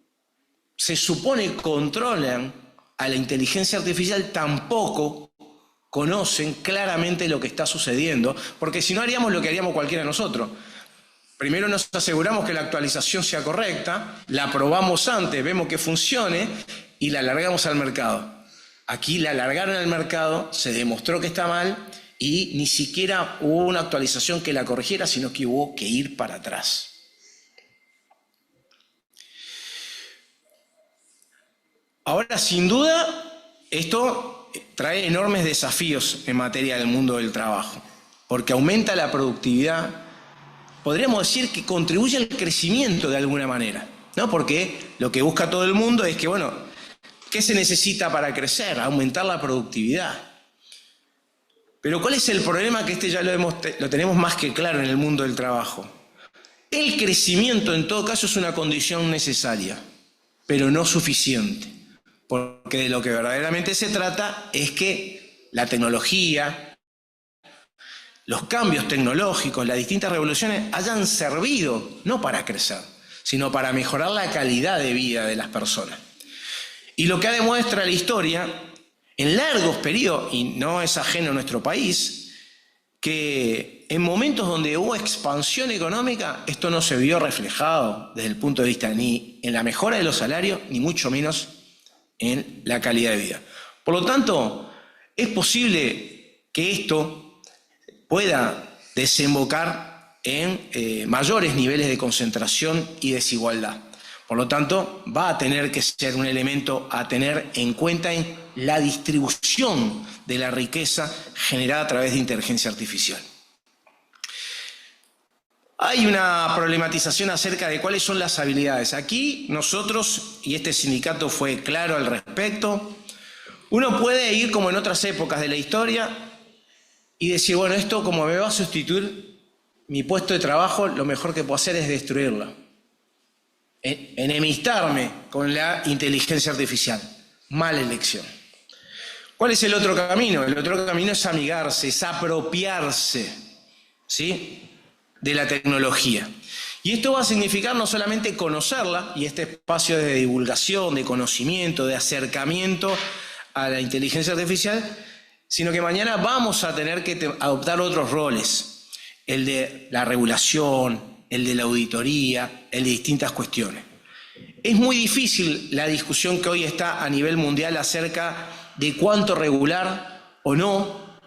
se supone controlan a la inteligencia artificial tampoco conocen claramente lo que está sucediendo, porque si no haríamos lo que haríamos cualquiera de nosotros. Primero nos aseguramos que la actualización sea correcta, la probamos antes, vemos que funcione y la largamos al mercado. Aquí la largaron al mercado, se demostró que está mal y ni siquiera hubo una actualización que la corrigiera, sino que hubo que ir para atrás. Ahora, sin duda, esto trae enormes desafíos en materia del mundo del trabajo, porque aumenta la productividad, podríamos decir que contribuye al crecimiento de alguna manera, ¿no? Porque lo que busca todo el mundo es que, bueno, ¿qué se necesita para crecer? Aumentar la productividad. Pero ¿cuál es el problema? Que ya lo tenemos más que claro en el mundo del trabajo. El crecimiento, en todo caso, es una condición necesaria, pero no suficiente. Porque de lo que verdaderamente se trata es que la tecnología, los cambios tecnológicos, las distintas revoluciones hayan servido no para crecer, sino para mejorar la calidad de vida de las personas. Y lo que demuestra la historia, en largos periodos, y no es ajeno a nuestro país, que en momentos donde hubo expansión económica, esto no se vio reflejado desde el punto de vista ni en la mejora de los salarios, ni mucho menos en la calidad de vida. Por lo tanto, es posible que esto pueda desembocar en mayores niveles de concentración y desigualdad. Por lo tanto, va a tener que ser un elemento a tener en cuenta en la distribución de la riqueza generada a través de inteligencia artificial. Hay una problematización acerca de cuáles son las habilidades. Aquí nosotros, y este sindicato fue claro al respecto, uno puede ir como en otras épocas de la historia y decir, bueno, esto como me va a sustituir mi puesto de trabajo, lo mejor que puedo hacer es destruirlo. Enemistarme con la inteligencia artificial. Mala elección. ¿Cuál es el otro camino? El otro camino es amigarse, es apropiarse, ¿sí?, de la tecnología. Y esto va a significar no solamente conocerla, y este espacio de divulgación, de conocimiento, de acercamiento a la inteligencia artificial, sino que mañana vamos a tener que adoptar otros roles, el de la regulación, el de la auditoría, el de distintas cuestiones. Es muy difícil la discusión que hoy está a nivel mundial acerca de cuánto regular o no,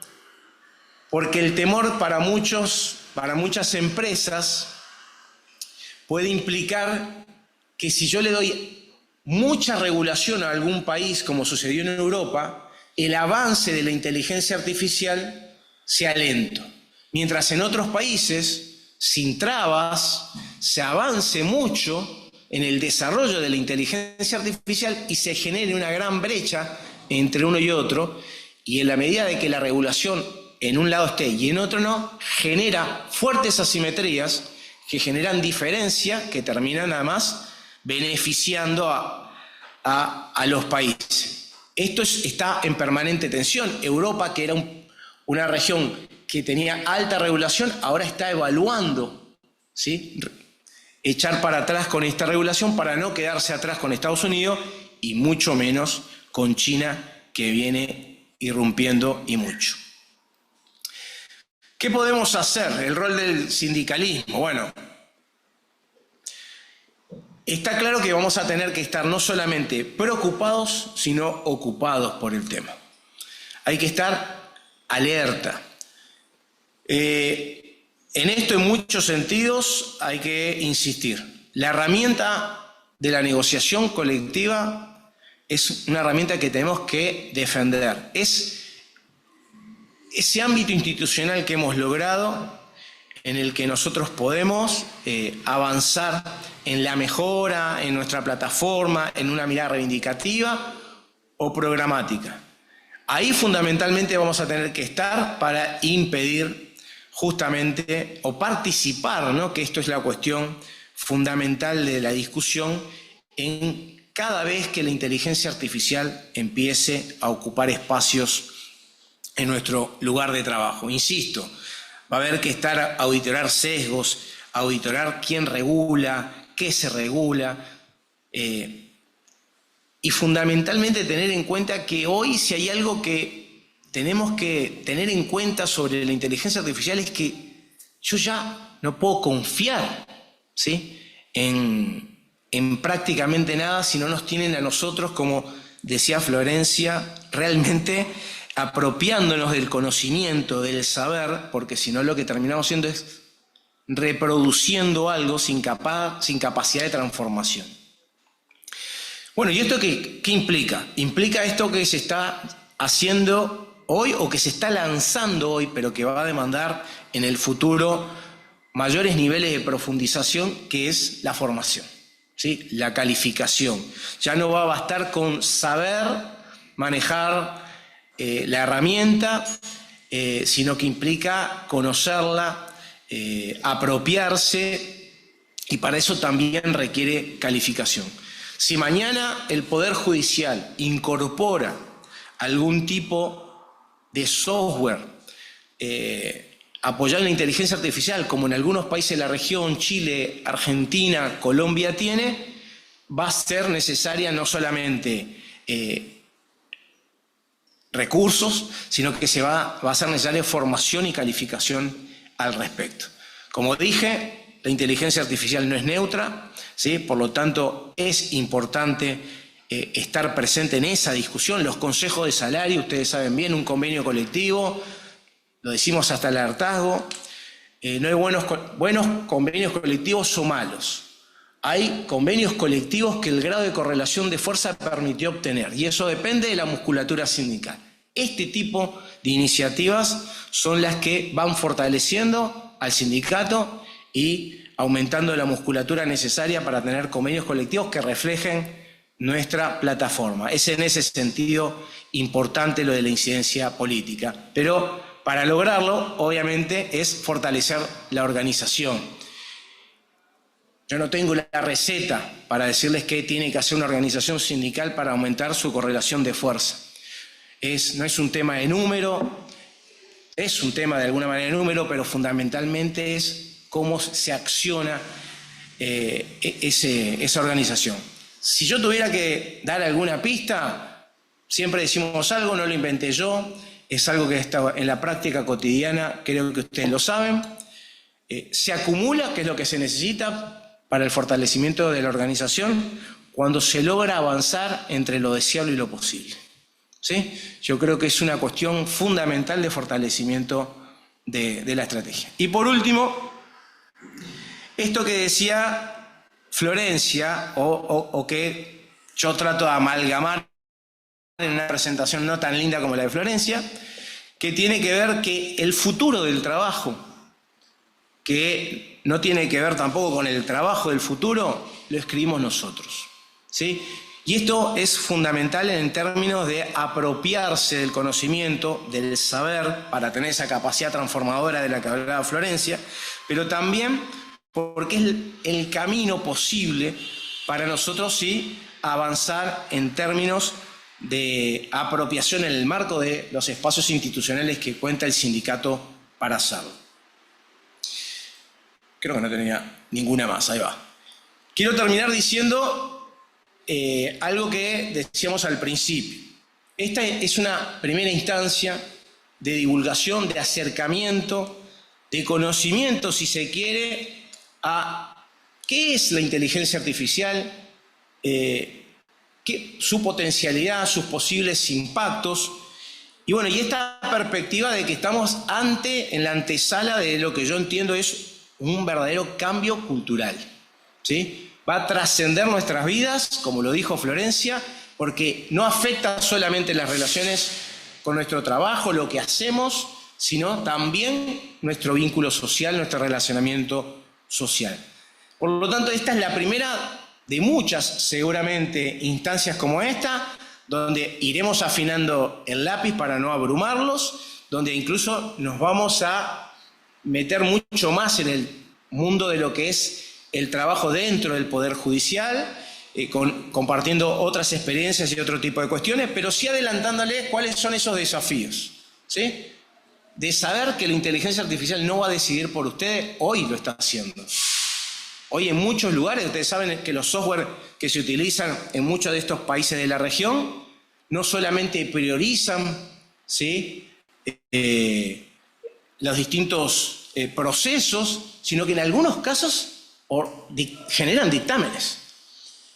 porque el temor para muchas empresas puede implicar que si yo le doy mucha regulación a algún país, como sucedió en Europa, el avance de la inteligencia artificial sea lento. Mientras en otros países, sin trabas, se avance mucho en el desarrollo de la inteligencia artificial y se genere una gran brecha entre uno y otro, y en la medida de que la regulación en un lado esté y en otro no, genera fuertes asimetrías que generan diferencia que terminan además beneficiando a los países. Esto está en permanente tensión. Europa, que era una región que tenía alta regulación, ahora está evaluando, ¿sí?, echar para atrás con esta regulación para no quedarse atrás con Estados Unidos y mucho menos con China, que viene irrumpiendo y mucho. ¿Qué podemos hacer? El rol del sindicalismo. Bueno, está claro que vamos a tener que estar no solamente preocupados, sino ocupados por el tema. Hay que estar alerta. En esto, en muchos sentidos, hay que insistir. La herramienta de la negociación colectiva es una herramienta que tenemos que defender. Es ese ámbito institucional que hemos logrado, en el que nosotros podemos avanzar en la mejora, en nuestra plataforma, en una mirada reivindicativa o programática. Ahí fundamentalmente vamos a tener que estar para impedir justamente o participar, ¿no? Que esto es la cuestión fundamental de la discusión, en cada vez que la inteligencia artificial empiece a ocupar espacios en nuestro lugar de trabajo. Insisto, va a haber que auditorar sesgos, auditorar quién regula, qué se regula, y fundamentalmente tener en cuenta que hoy, si hay algo que tenemos que tener en cuenta sobre la inteligencia artificial, es que yo ya no puedo confiar, ¿sí?, en prácticamente nada si no nos tienen a nosotros, como decía Florencia, realmente apropiándonos del conocimiento, del saber, porque si no lo que terminamos haciendo es reproduciendo algo sin capacidad de transformación. Bueno, ¿y esto qué implica? Implica esto que se está haciendo hoy o que se está lanzando hoy, pero que va a demandar en el futuro mayores niveles de profundización, que es la formación, ¿sí?, la calificación. Ya no va a bastar con saber manejar la herramienta, sino que implica conocerla, apropiarse, y para eso también requiere calificación. Si mañana el Poder Judicial incorpora algún tipo de software apoyado en la inteligencia artificial, como en algunos países de la región, Chile, Argentina, Colombia tiene, va a ser necesaria no solamente recursos, sino que va a ser necesaria formación y calificación al respecto. Como dije, la inteligencia artificial no es neutra, ¿sí? Por lo tanto, es importante estar presente en esa discusión. Los consejos de salario, ustedes saben bien, un convenio colectivo, lo decimos hasta el hartazgo, no hay buenos convenios colectivos o malos. Hay convenios colectivos que el grado de correlación de fuerza permitió obtener, y eso depende de la musculatura sindical. Este tipo de iniciativas son las que van fortaleciendo al sindicato y aumentando la musculatura necesaria para tener convenios colectivos que reflejen nuestra plataforma. Es en ese sentido importante lo de la incidencia política, pero para lograrlo, obviamente, es fortalecer la organización. Yo no tengo la receta para decirles qué tiene que hacer una organización sindical para aumentar su correlación de fuerza. No es un tema de número, es un tema de alguna manera de número, pero fundamentalmente es cómo se acciona esa organización. Si yo tuviera que dar alguna pista, siempre decimos algo, no lo inventé yo, es algo que está en la práctica cotidiana, creo que ustedes lo saben. Se acumula, que es lo que se necesita para el fortalecimiento de la organización, cuando se logra avanzar entre lo deseable y lo posible, ¿sí? Yo creo que es una cuestión fundamental de fortalecimiento de la estrategia. Y por último, esto que decía Florencia, o que yo trato de amalgamar en una presentación no tan linda como la de Florencia, que tiene que ver que el futuro del trabajo, que no tiene que ver tampoco con el trabajo del futuro, lo escribimos nosotros, ¿sí? Y esto es fundamental en términos de apropiarse del conocimiento, del saber, para tener esa capacidad transformadora de la que hablaba Florencia, pero también porque es el camino posible para nosotros, sí, avanzar en términos de apropiación en el marco de los espacios institucionales que cuenta el sindicato para hacerlo. Creo que no tenía ninguna más, ahí va. Quiero terminar diciendo algo que decíamos al principio. Esta es una primera instancia de divulgación, de acercamiento, de conocimiento, si se quiere, a qué es la inteligencia artificial, su potencialidad, sus posibles impactos, Y bueno, y esta perspectiva de que estamos en la antesala de lo que yo entiendo es un verdadero cambio cultural, ¿sí? Va a trascender nuestras vidas, como lo dijo Florencia, porque no afecta solamente las relaciones con nuestro trabajo, lo que hacemos, sino también nuestro vínculo social, nuestro relacionamiento social. Por lo tanto, esta es la primera de muchas, seguramente, instancias como esta, donde iremos afinando el lápiz para no abrumarlos, donde incluso nos vamos a meter mucho más en el mundo de lo que es el trabajo dentro del Poder Judicial, compartiendo otras experiencias y otro tipo de cuestiones, pero sí adelantándoles cuáles son esos desafíos, ¿sí? De saber que la inteligencia artificial no va a decidir por ustedes, hoy lo está haciendo. Hoy en muchos lugares, ustedes saben que los software que se utilizan en muchos de estos países de la región no solamente priorizan, ¿sí? Los distintos procesos, sino que en algunos casos generan dictámenes.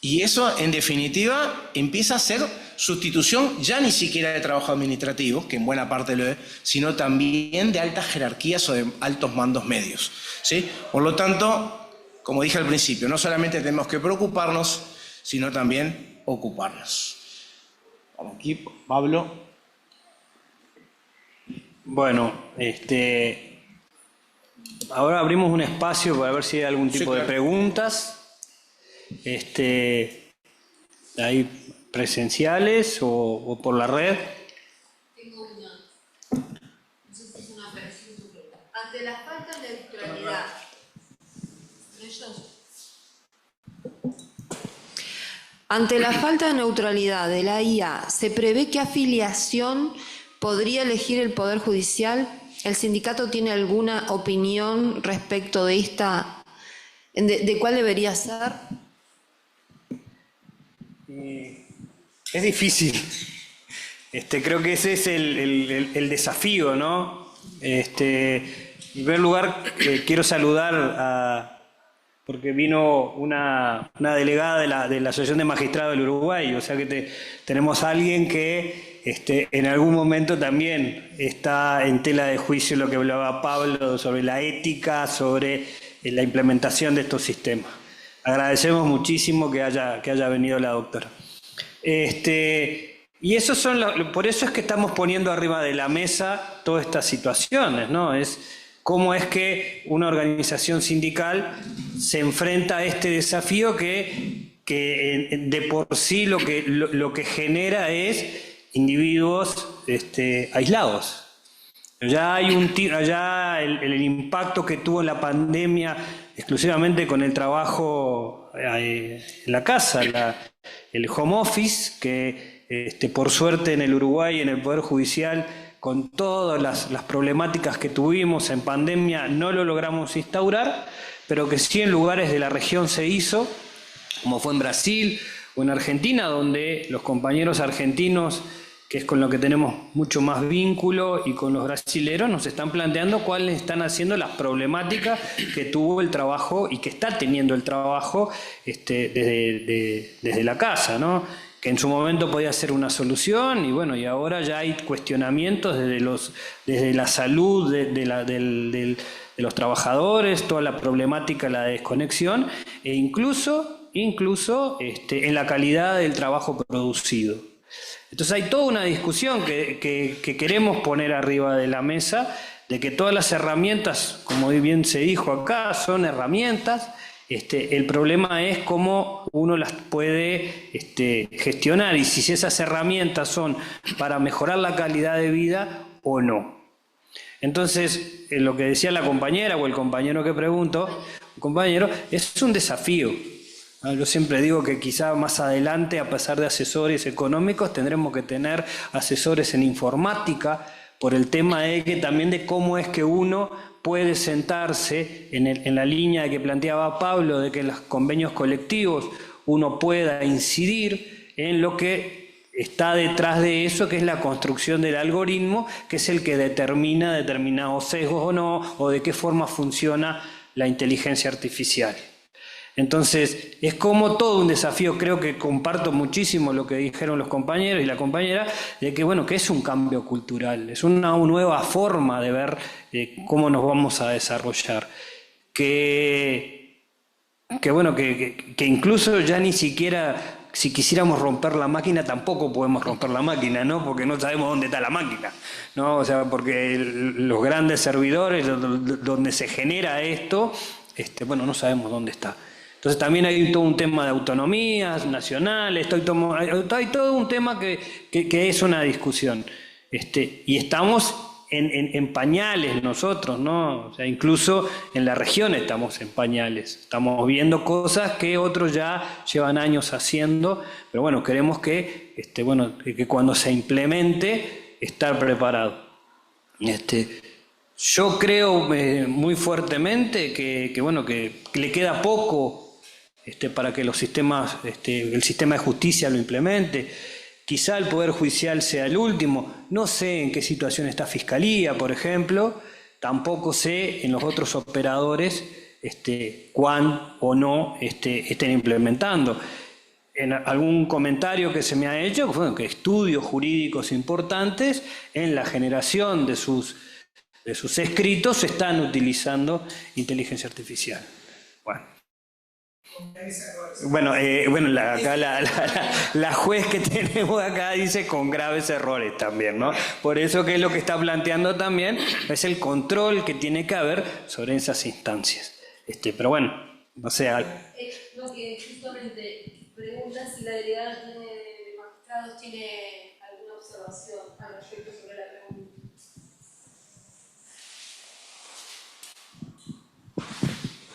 Y eso, en definitiva, empieza a ser sustitución ya ni siquiera de trabajo administrativo, que en buena parte lo es, sino también de altas jerarquías o de altos mandos medios, ¿sí? Por lo tanto, como dije al principio, no solamente tenemos que preocuparnos, sino también ocuparnos. Vamos aquí, Pablo. Bueno, ahora abrimos un espacio para ver si hay algún tipo de preguntas. ¿Hay presenciales o por la red? Tengo una. No sé si es una pregunta. Ante la falta de neutralidad. Ante la falta de neutralidad de la IA, ¿se prevé qué afiliación podría elegir el Poder Judicial? ¿El sindicato tiene alguna opinión respecto de esta, de cuál debería ser? Es difícil. Creo que ese es el desafío, ¿no? En primer lugar, quiero saludar porque vino una delegada de la Asociación de Magistrados del Uruguay, o sea que tenemos a alguien que en algún momento también está en tela de juicio lo que hablaba Pablo sobre la ética, sobre la implementación de estos sistemas. Agradecemos muchísimo que haya venido la doctora. Y por eso es que estamos poniendo arriba de la mesa todas estas situaciones, ¿no? Cómo es que una organización sindical se enfrenta a este desafío que de por sí lo que genera es individuos aislados. Ya hay el impacto que tuvo la pandemia exclusivamente con el trabajo en la casa, el home office, que por suerte en el Uruguay, en el Poder Judicial, con todas las problemáticas que tuvimos en pandemia, no lo logramos instaurar, pero que sí en lugares de la región se hizo, como fue en Brasil o en Argentina, donde los compañeros argentinos, que es con lo que tenemos mucho más vínculo, y con los brasileros nos están planteando cuáles están haciendo las problemáticas que tuvo el trabajo y que está teniendo el trabajo desde la casa, ¿no? Que en su momento podía ser una solución, y bueno, y ahora ya hay cuestionamientos desde la salud de los trabajadores, toda la problemática, la desconexión, e incluso en la calidad del trabajo producido. Entonces hay toda una discusión que queremos poner arriba de la mesa, de que todas las herramientas, como bien se dijo acá, son herramientas. El problema es cómo uno las puede gestionar, y si esas herramientas son para mejorar la calidad de vida o no. Entonces, lo que decía la compañera o el compañero que pregunto, es un desafío. Yo siempre digo que quizá más adelante, a pesar de asesores económicos, tendremos que tener asesores en informática, por el tema también de cómo es que uno puede sentarse en la línea que planteaba Pablo, de que en los convenios colectivos uno pueda incidir en lo que está detrás de eso, que es la construcción del algoritmo, que es el que determina determinados sesgos o no, o de qué forma funciona la inteligencia artificial. Entonces, es como todo un desafío. Creo que comparto muchísimo lo que dijeron los compañeros y la compañera, de que, bueno, que es un cambio cultural, es una nueva forma de ver cómo nos vamos a desarrollar. Bueno, que incluso ya ni siquiera, si quisiéramos romper la máquina, tampoco podemos romper la máquina, ¿no? Porque no sabemos dónde está la máquina, ¿no? O sea, porque los grandes servidores, donde se genera esto, bueno, no sabemos dónde está. Entonces también hay todo un tema de autonomías nacionales, hay todo un tema que es una discusión. Y estamos en pañales nosotros, ¿no? O sea, incluso en la región estamos en pañales. Estamos viendo cosas que otros ya llevan años haciendo, pero bueno, queremos que cuando se implemente, estar preparado. Yo creo muy fuertemente que le queda poco para que los sistemas, el sistema de justicia lo implemente. Quizá el Poder Judicial sea el último. No sé en qué situación está Fiscalía, por ejemplo. Tampoco sé en los otros operadores cuán o no estén implementando. En algún comentario que se me ha hecho, bueno, que estudios jurídicos importantes en la generación de sus escritos están utilizando inteligencia artificial. Acá la juez que tenemos acá dice con graves errores también, ¿no? Por eso que es lo que está planteando también, es el control que tiene que haber sobre esas instancias. Pero bueno, no sé. Lo que justamente pregunta si la delegada de magistrados tiene alguna observación al respecto sobre la pregunta.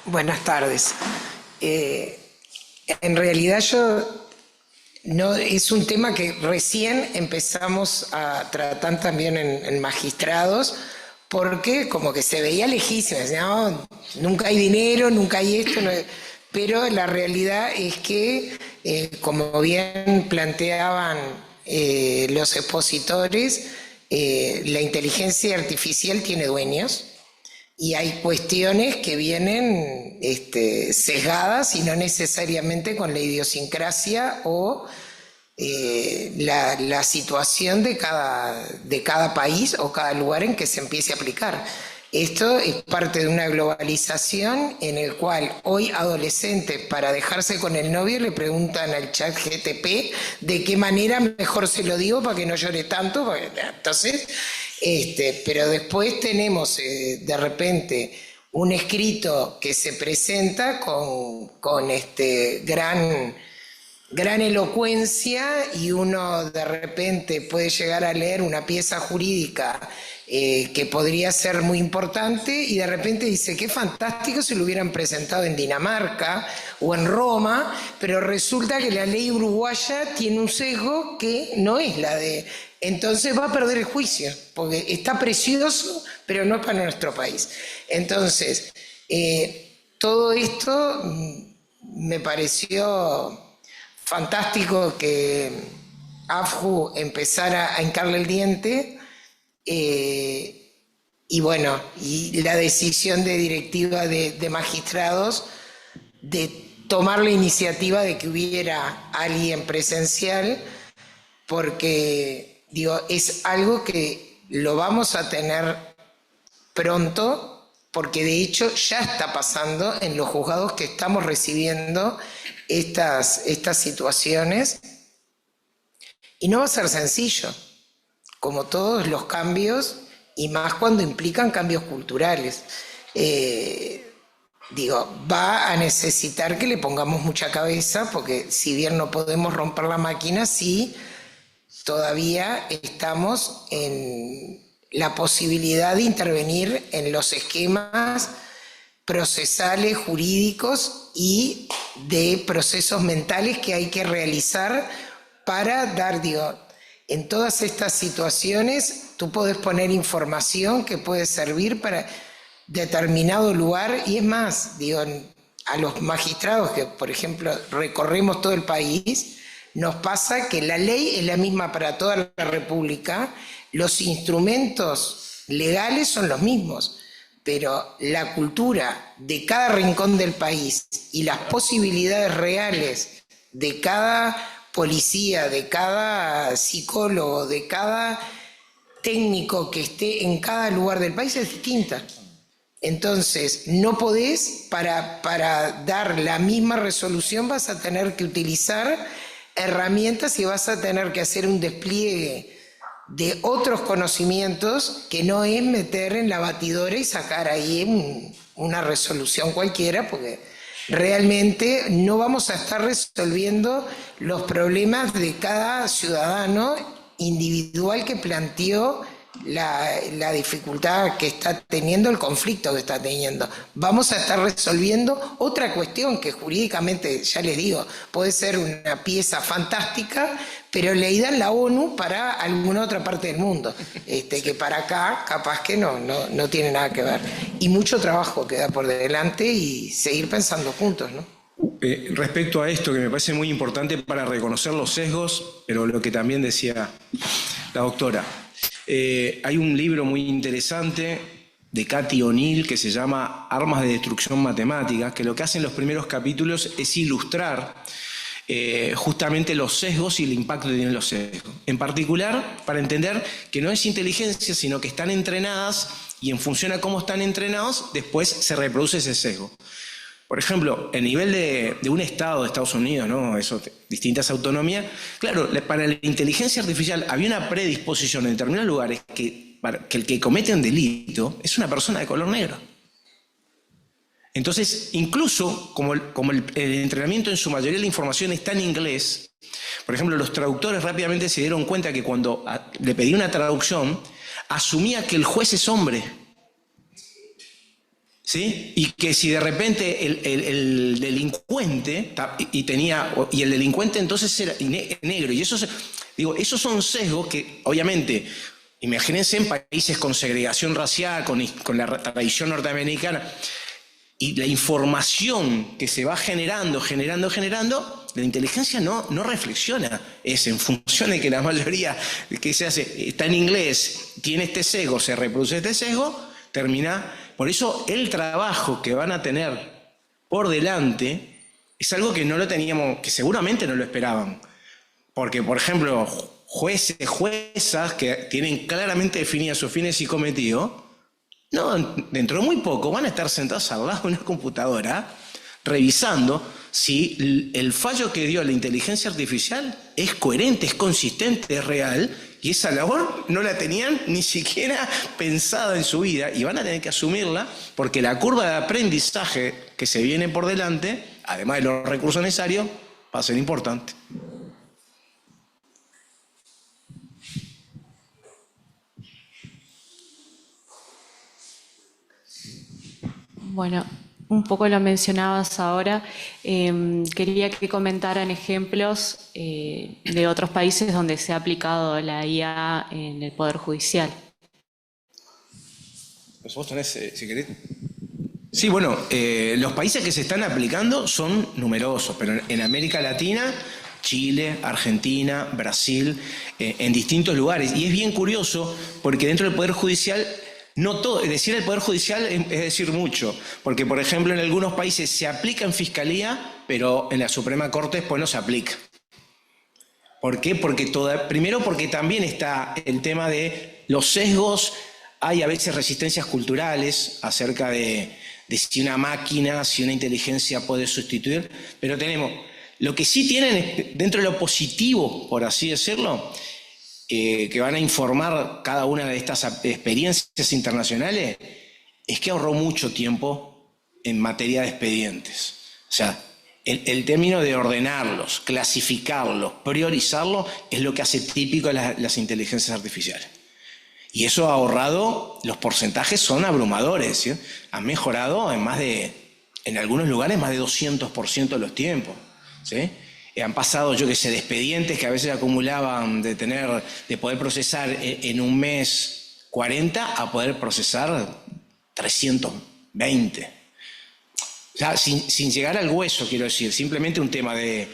Buenas tardes. En realidad es un tema que recién empezamos a tratar también en magistrados, porque como que se veía lejísimo, decía, no, nunca hay dinero, nunca hay esto, pero la realidad es que, como bien planteaban los expositores, la inteligencia artificial tiene dueños. Y hay cuestiones que vienen sesgadas y no necesariamente con la idiosincrasia o la situación de cada país o cada lugar en que se empiece a aplicar. Esto es parte de una globalización en el cual hoy adolescentes, para dejarse con el novio, le preguntan al chat GTP de qué manera mejor se lo digo para que no llore tanto. Entonces, pero después tenemos de repente un escrito que se presenta con gran elocuencia, y uno de repente puede llegar a leer una pieza jurídica que podría ser muy importante, y de repente dice, qué fantástico si lo hubieran presentado en Dinamarca o en Roma, pero resulta que la ley uruguaya tiene un sesgo que no es la de... Entonces va a perder el juicio, porque está precioso, pero no es para nuestro país. Entonces, todo esto me pareció fantástico que AFJU empezara a hincarle el diente, y bueno, y la decisión de directiva de magistrados de tomar la iniciativa de que hubiera alguien presencial, porque es algo que lo vamos a tener pronto, porque de hecho ya está pasando en los juzgados que estamos recibiendo estas situaciones, y no va a ser sencillo, como todos los cambios, y más cuando implican cambios culturales. Va a necesitar que le pongamos mucha cabeza, porque si bien no podemos romper la máquina, sí todavía estamos en la posibilidad de intervenir en los esquemas procesales, jurídicos y de procesos mentales que hay que realizar para dar, en todas estas situaciones tú podés poner información que puede servir para determinado lugar, y es más, a los magistrados que, por ejemplo, recorremos todo el país, nos pasa que la ley es la misma para toda la República, los instrumentos legales son los mismos, pero la cultura de cada rincón del país y las posibilidades reales de cada policía, de cada psicólogo, de cada técnico que esté en cada lugar del país es distinta. Entonces, no podés, para dar la misma resolución vas a tener que utilizar herramientas y vas a tener que hacer un despliegue de otros conocimientos que no es meter en la batidora y sacar ahí una resolución cualquiera, porque realmente no vamos a estar resolviendo los problemas de cada ciudadano individual que planteó la dificultad que está teniendo, el conflicto que está teniendo. Vamos a estar resolviendo otra cuestión que jurídicamente, ya les digo, puede ser una pieza fantástica, pero leída en la ONU para alguna otra parte del mundo, que para acá capaz que no tiene nada que ver. Y mucho trabajo queda por delante y seguir pensando juntos, ¿no? Respecto a esto, que me parece muy importante para reconocer los sesgos, pero lo que también decía la doctora, hay un libro muy interesante de Cathy O'Neill que se llama Armas de Destrucción Matemática, que lo que hacen los primeros capítulos es ilustrar justamente los sesgos y el impacto que tienen los sesgos. En particular, para entender que no es inteligencia, sino que están entrenadas y en función a cómo están entrenados, después se reproduce ese sesgo. Por ejemplo, el nivel de un estado de Estados Unidos, ¿no? Distintas autonomías, claro, para la inteligencia artificial había una predisposición en determinados lugares que el que comete un delito es una persona de color negro. Entonces, incluso como el entrenamiento en su mayoría de la información está en inglés, por ejemplo, los traductores rápidamente se dieron cuenta que cuando le pedí una traducción, asumía que el juez es hombre. ¿Sí? Y que si de repente el delincuente y el delincuente entonces era negro, y esos son sesgos que obviamente, imagínense en países con segregación racial, con la tradición norteamericana, y la información que se va generando, la inteligencia no reflexiona, es en función de que la mayoría que se hace está en inglés, tiene este sesgo, se reproduce este sesgo, termina. Por eso el trabajo que van a tener por delante es algo que no lo teníamos, que seguramente no lo esperaban. Porque, por ejemplo, jueces, juezas que tienen claramente definidas sus fines y cometidos, dentro de muy poco van a estar sentados al lado de una computadora revisando si el fallo que dio la inteligencia artificial es coherente, es consistente, es real. Y esa labor no la tenían ni siquiera pensada en su vida y van a tener que asumirla porque la curva de aprendizaje que se viene por delante, además de los recursos necesarios, va a ser importante. Bueno, un poco lo mencionabas ahora. Quería que comentaran ejemplos de otros países donde se ha aplicado la IA en el Poder Judicial. ¿Vos tenés, si querés? Sí, bueno, los países que se están aplicando son numerosos, pero en América Latina, Chile, Argentina, Brasil, en distintos lugares. Y es bien curioso porque dentro del Poder Judicial, no todo, decir el Poder Judicial es decir mucho, porque por ejemplo en algunos países se aplica en Fiscalía, pero en la Suprema Corte después no se aplica. ¿Por qué? Primero porque también está el tema de los sesgos, hay a veces resistencias culturales acerca de si una máquina, si una inteligencia puede sustituir, pero lo que sí tienen dentro de lo positivo, por así decirlo, que van a informar cada una de estas experiencias internacionales, es que ahorró mucho tiempo en materia de expedientes. O sea, el término de ordenarlos, clasificarlos, priorizarlos, es lo que hace típico a las inteligencias artificiales. Y eso ha ahorrado, los porcentajes son abrumadores, ¿sí? Han mejorado en algunos lugares más de 200% de los tiempos, ¿sí? Han pasado, de expedientes que a veces acumulaban de poder procesar en un mes 40 a poder procesar 320. O sea, sin llegar al hueso, quiero decir, simplemente un tema de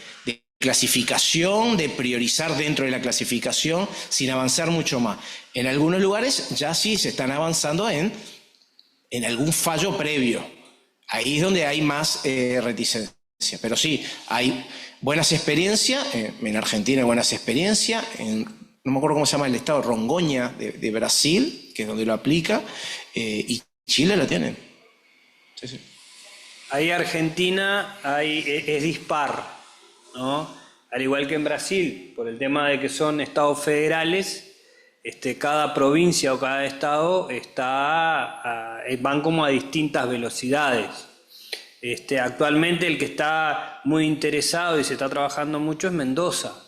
clasificación, de priorizar dentro de la clasificación, sin avanzar mucho más. En algunos lugares ya sí se están avanzando en en algún fallo previo. Ahí es donde hay más reticencia. Pero sí, hay buenas experiencias, en Argentina hay buenas experiencias, no me acuerdo cómo se llama el estado, Rongoña de Brasil, que es donde lo aplica, y Chile lo tienen. Sí, sí. Ahí Argentina es dispar, ¿no? Al igual que en Brasil, por el tema de que son estados federales, cada provincia o cada estado van como a distintas velocidades. Actualmente el que está muy interesado y se está trabajando mucho es Mendoza,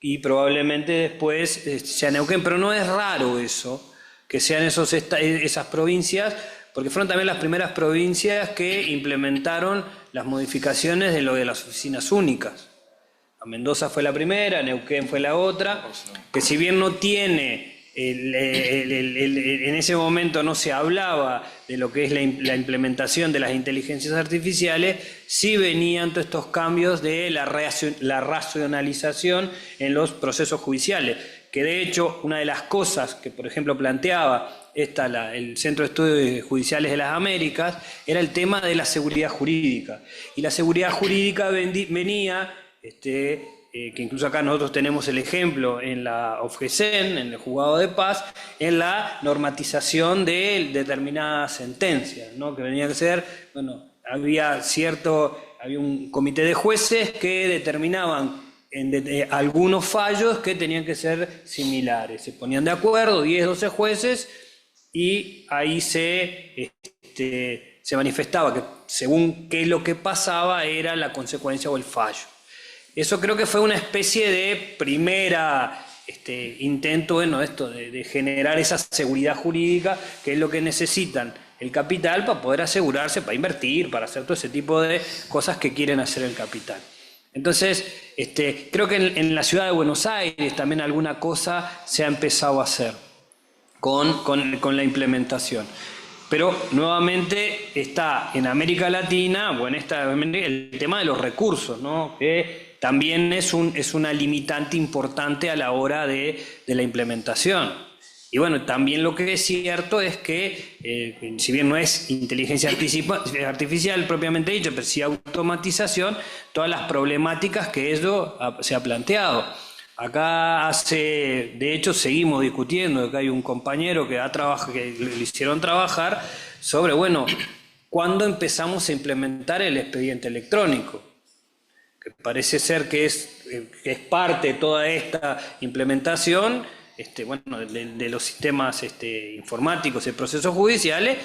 y probablemente después sea Neuquén, pero no es raro eso, que sean esas provincias, porque fueron también las primeras provincias que implementaron las modificaciones de lo de las oficinas únicas. Mendoza fue la primera, Neuquén fue la otra, que si bien no tiene, en ese momento no se hablaba de lo que es la implementación de las inteligencias artificiales, sí venían todos estos cambios de la racionalización en los procesos judiciales, que de hecho una de las cosas que por ejemplo planteaba el Centro de Estudios Judiciales de las Américas era el tema de la seguridad jurídica, y la seguridad jurídica venía que incluso acá nosotros tenemos el ejemplo en la OFGESEN, en el juzgado de paz, en la normatización de determinadas sentencias, ¿no? Que venía a ser, bueno, había un comité de jueces que determinaban algunos fallos que tenían que ser similares. Se ponían de acuerdo 10, 12 jueces, y ahí se manifestaba que según qué lo que pasaba era la consecuencia o el fallo. Eso creo que fue una especie de primera intento, bueno, de generar esa seguridad jurídica, que es lo que necesitan el capital para poder asegurarse, para invertir, para hacer todo ese tipo de cosas que quieren hacer el capital. Entonces, creo que en la ciudad de Buenos Aires también alguna cosa se ha empezado a hacer con la implementación. Pero nuevamente está en América Latina, el tema de los recursos, ¿no? Que también es una limitante importante a la hora de la implementación. Y bueno, también lo que es cierto es que, si bien no es inteligencia artificial propiamente dicho, pero sí automatización, todas las problemáticas que eso se ha planteado. Acá de hecho seguimos discutiendo, que hay un compañero que le hicieron trabajar sobre, bueno, ¿cuándo empezamos a implementar el expediente electrónico? Que parece ser que es parte de toda esta implementación de los sistemas informáticos y procesos judiciales,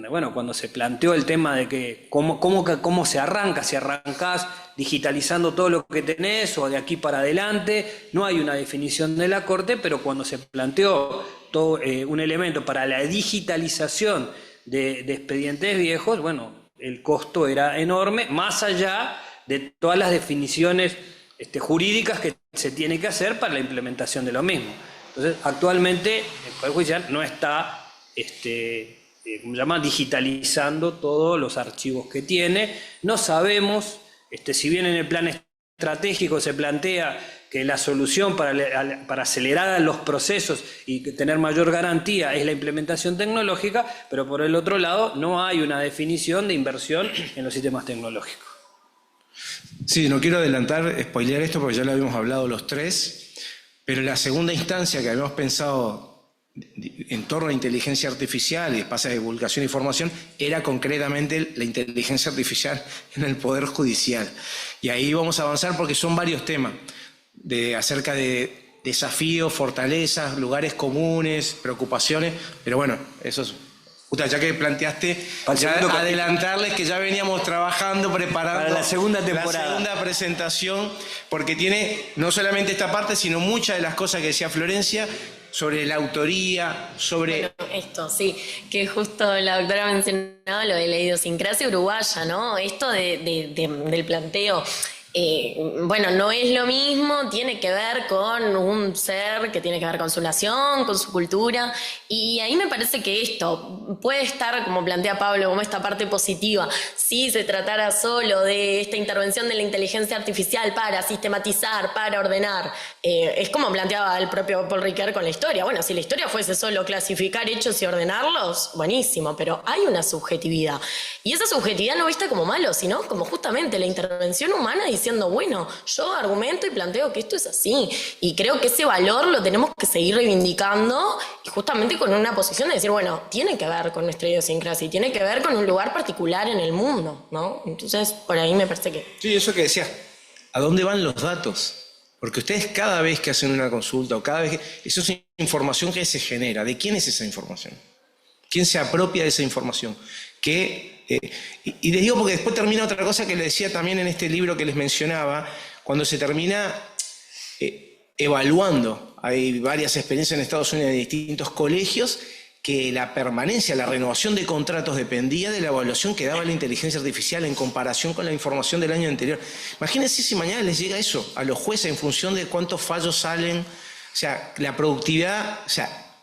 bueno, cuando se planteó el tema de que cómo se arranca, si arrancás digitalizando todo lo que tenés o de aquí para adelante, no hay una definición de la Corte, pero cuando se planteó todo un elemento para la digitalización de expedientes viejos, bueno, el costo era enorme, más allá de todas las definiciones jurídicas que se tiene que hacer para la implementación de lo mismo. Entonces, actualmente el Poder Judicial no está digitalizando todos los archivos que tiene. No sabemos, si bien en el plan estratégico se plantea que la solución para acelerar los procesos y tener mayor garantía es la implementación tecnológica, pero por el otro lado no hay una definición de inversión en los sistemas tecnológicos. Sí, no quiero spoilear esto porque ya lo habíamos hablado los tres, pero la segunda instancia que habíamos pensado en torno a inteligencia artificial y espacios de divulgación e información era concretamente la inteligencia artificial en el Poder Judicial. Y ahí vamos a avanzar porque son varios temas acerca de desafíos, fortalezas, lugares comunes, preocupaciones, pero bueno, eso es... Ya que planteaste, adelantarles que ya veníamos trabajando, preparando para la segunda temporada, la segunda presentación, porque tiene no solamente esta parte, sino muchas de las cosas que decía Florencia, sobre la autoría, sobre... Bueno, esto, sí, que justo la doctora mencionaba lo de la idiosincrasia uruguaya, ¿no? Esto del planteo bueno, no es lo mismo, tiene que ver con un ser que tiene que ver con su nación, con su cultura, y ahí me parece que esto puede estar, como plantea Pablo, como esta parte positiva. Si se tratara solo de esta intervención de la inteligencia artificial para sistematizar, para ordenar, es como planteaba el propio Paul Ricoeur con la historia. Bueno, si la historia fuese solo clasificar hechos y ordenarlos, buenísimo, pero hay una subjetividad, y esa subjetividad no vista como malo, sino como justamente la intervención humana diciendo, bueno, yo argumento y planteo que esto es así, y creo que ese valor lo tenemos que seguir reivindicando, y justamente con una posición de decir, bueno, tiene que ver con nuestra idiosincrasia, y tiene que ver con un lugar particular en el mundo, ¿no? Entonces, por ahí me parece que... Sí, eso que decías, ¿a dónde van los datos? Porque ustedes cada vez que hacen una consulta o cada vez que... Eso es información que se genera. ¿De quién es esa información? ¿Quién se apropia de esa información? Y les digo porque después termina otra cosa que les decía también en este libro que les mencionaba, cuando se termina evaluando, hay varias experiencias en Estados Unidos de distintos colegios, que la permanencia, la renovación de contratos dependía de la evaluación que daba la inteligencia artificial en comparación con la información del año anterior. Imagínense si mañana les llega eso a los jueces en función de cuántos fallos salen, o sea, la productividad, o sea,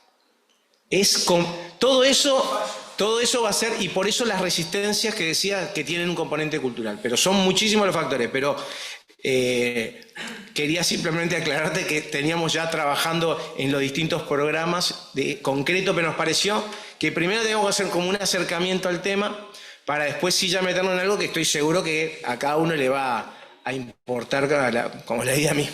todo eso va a ser, y por eso las resistencias que decía que tienen un componente cultural, pero son muchísimos los factores, pero quería simplemente aclararte que teníamos ya trabajando en los distintos programas de concreto, pero nos pareció que primero tenemos que hacer como un acercamiento al tema para después sí ya meternos en algo que estoy seguro que a cada uno le va a importar, como le di a mí.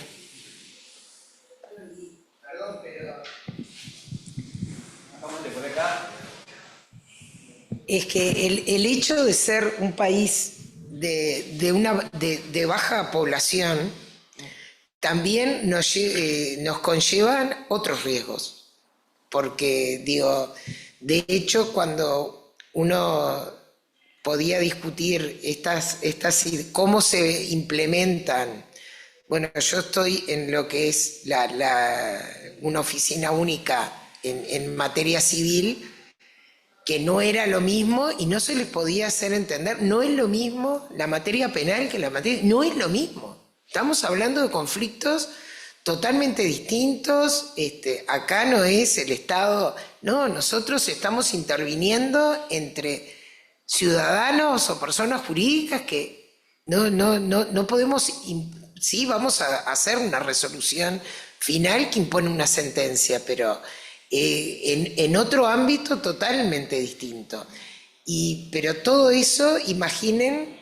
Es que el hecho de ser un país de baja población también nos conllevan otros riesgos. Porque, digo, de hecho, cuando uno podía discutir cómo se implementan, bueno, yo estoy en lo que es una oficina única en materia civil, que no era lo mismo y no se les podía hacer entender. No es lo mismo la materia penal que la materia... No es lo mismo. Estamos hablando de conflictos totalmente distintos. Acá no es el Estado... No, nosotros estamos interviniendo entre ciudadanos o personas jurídicas que no podemos... Sí, vamos a hacer una resolución final que impone una sentencia, pero... en otro ámbito totalmente distinto. Pero todo eso, imaginen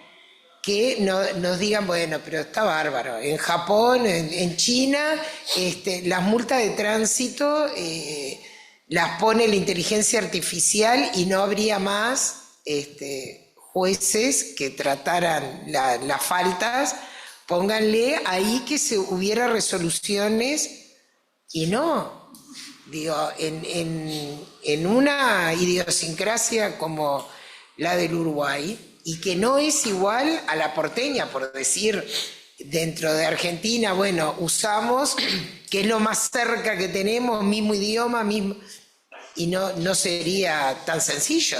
que nos digan, bueno, pero está bárbaro. En Japón, en China, las multas de tránsito las pone la inteligencia artificial y no habría más jueces que trataran las faltas. Pónganle ahí que se hubiera resoluciones y no. Digo, en una idiosincrasia como la del Uruguay, y que no es igual a la porteña, por decir, dentro de Argentina, bueno, usamos, que es lo más cerca que tenemos, mismo idioma, y no sería tan sencillo.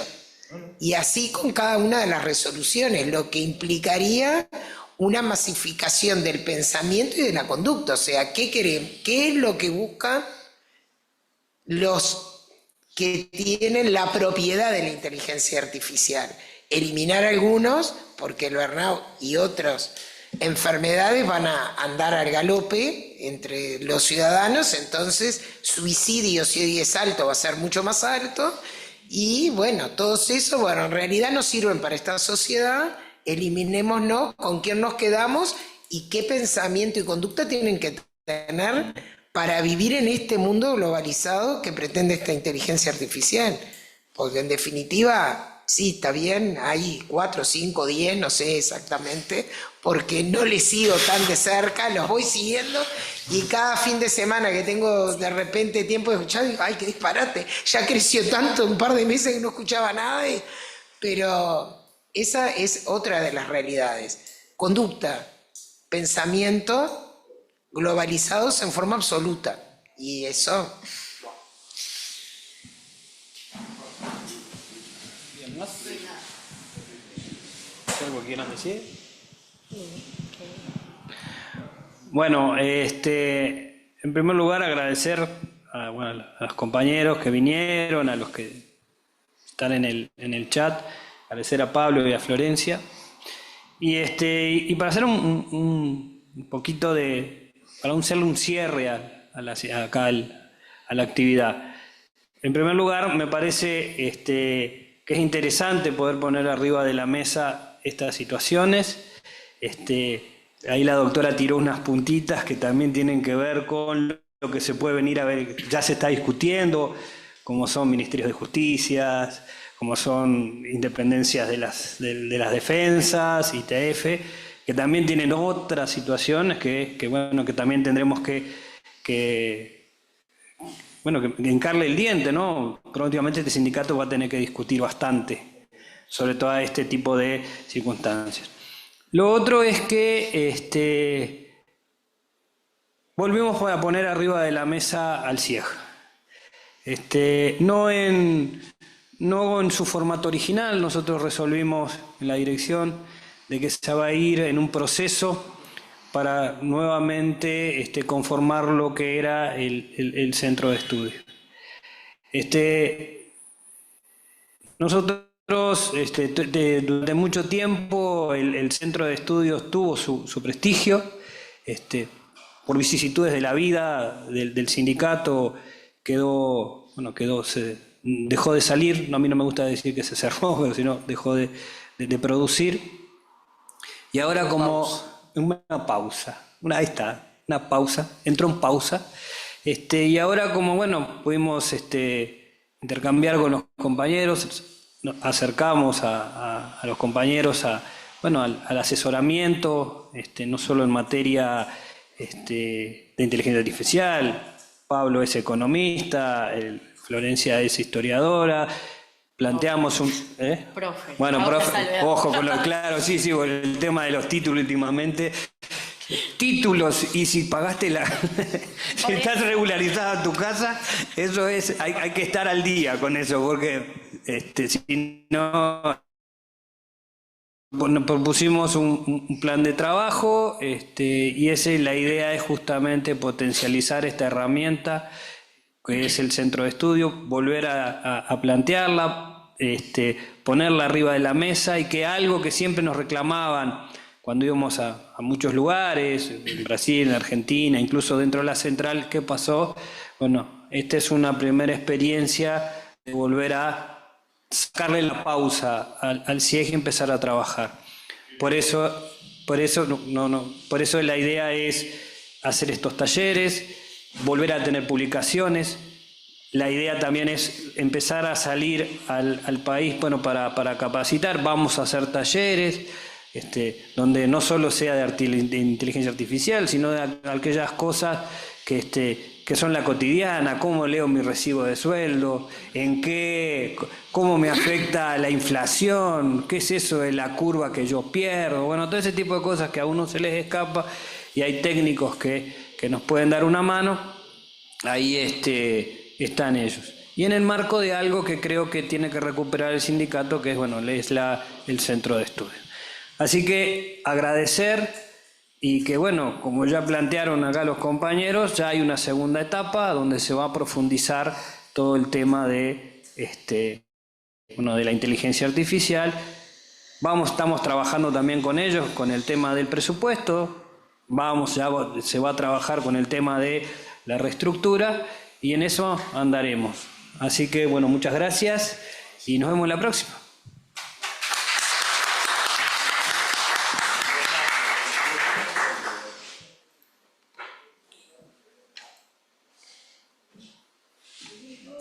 Y así con cada una de las resoluciones, lo que implicaría una masificación del pensamiento y de la conducta. O sea, ¿qué queremos? ¿Qué es lo que buscan los que tienen la propiedad de la inteligencia artificial? Eliminar algunos, porque el burnout y otras enfermedades van a andar al galope entre los ciudadanos, entonces suicidio, si es alto, va a ser mucho más alto, y bueno, todos esos, bueno, en realidad no sirven para esta sociedad. Eliminémonos, con quién nos quedamos y qué pensamiento y conducta tienen que tener para vivir en este mundo globalizado que pretende esta inteligencia artificial. Porque en definitiva, sí, está bien, hay 4, 5, 10, no sé exactamente, porque no les sigo tan de cerca, los voy siguiendo, y cada fin de semana que tengo de repente tiempo de escuchar, digo, ay, qué disparate, ya creció tanto en un par de meses que no escuchaba nada, pero esa es otra de las realidades. Conducta, pensamiento globalizados en forma absoluta, y eso... ¿Algo quieran decir? Bueno, en primer lugar agradecer a los compañeros que vinieron, a los que están en el chat, agradecer a Pablo y a Florencia. Y para hacer un poquito para hacerle un cierre a la actividad. En primer lugar, me parece que es interesante poder poner arriba de la mesa estas situaciones. Ahí la doctora tiró unas puntitas que también tienen que ver con lo que se puede venir a ver, ya se está discutiendo, como son ministerios de justicia, como son independencias de las defensas, ITF, que también tienen otras situaciones que también tendremos que hincarle el diente, ¿no? Próximamente este sindicato va a tener que discutir bastante sobre todo este tipo de circunstancias. Lo otro es que volvemos a poner arriba de la mesa al CIEG. No en su formato original, nosotros resolvimos en la dirección de que se va a ir en un proceso para nuevamente conformar lo que era el centro de estudio. Nosotros durante mucho tiempo el centro de estudios tuvo su prestigio, por vicisitudes de la vida del sindicato dejó de salir. No, a mí no me gusta decir que se cerró, pero sino dejó de producir. Y ahora como una pausa, ahí está, una pausa, entró en pausa. Y ahora como pudimos intercambiar con los compañeros, nos acercamos a los compañeros al asesoramiento, no solo en materia de inteligencia artificial. Pablo es economista, Florencia es historiadora. Planteamos Profe. Bueno, profe, ojo con claro, sí, por el tema de los títulos últimamente. Títulos, y si pagaste si estás regularizada en tu casa, eso es, hay que estar al día con eso, porque si no, propusimos un plan de trabajo, y la idea es justamente potencializar esta herramienta que es el centro de estudio, volver a plantearla, ponerla arriba de la mesa, y que algo que siempre nos reclamaban cuando íbamos a muchos lugares, en Brasil, en Argentina, incluso dentro de la central, ¿qué pasó? Bueno, esta es una primera experiencia de volver a sacarle la pausa al CIEG y empezar a trabajar. Por eso la idea es hacer estos talleres, volver a tener publicaciones. La idea también es empezar a salir al país, para capacitar. Vamos a hacer talleres, donde no solo sea de inteligencia artificial, sino de aquellas cosas que son la cotidiana, cómo leo mi recibo de sueldo, cómo me afecta la inflación, qué es eso de la curva que yo pierdo, todo ese tipo de cosas que a uno se les escapa, y hay técnicos que nos pueden dar una mano. Ahí están ellos. Y en el marco de algo que creo que tiene que recuperar el sindicato, que es el centro de estudio. Así que agradecer, y que como ya plantearon acá los compañeros, ya hay una segunda etapa donde se va a profundizar todo el tema de la inteligencia artificial. Estamos trabajando también con ellos con el tema del presupuesto, se va a trabajar con el tema de la reestructura, y en eso andaremos. Así que muchas gracias y nos vemos la próxima.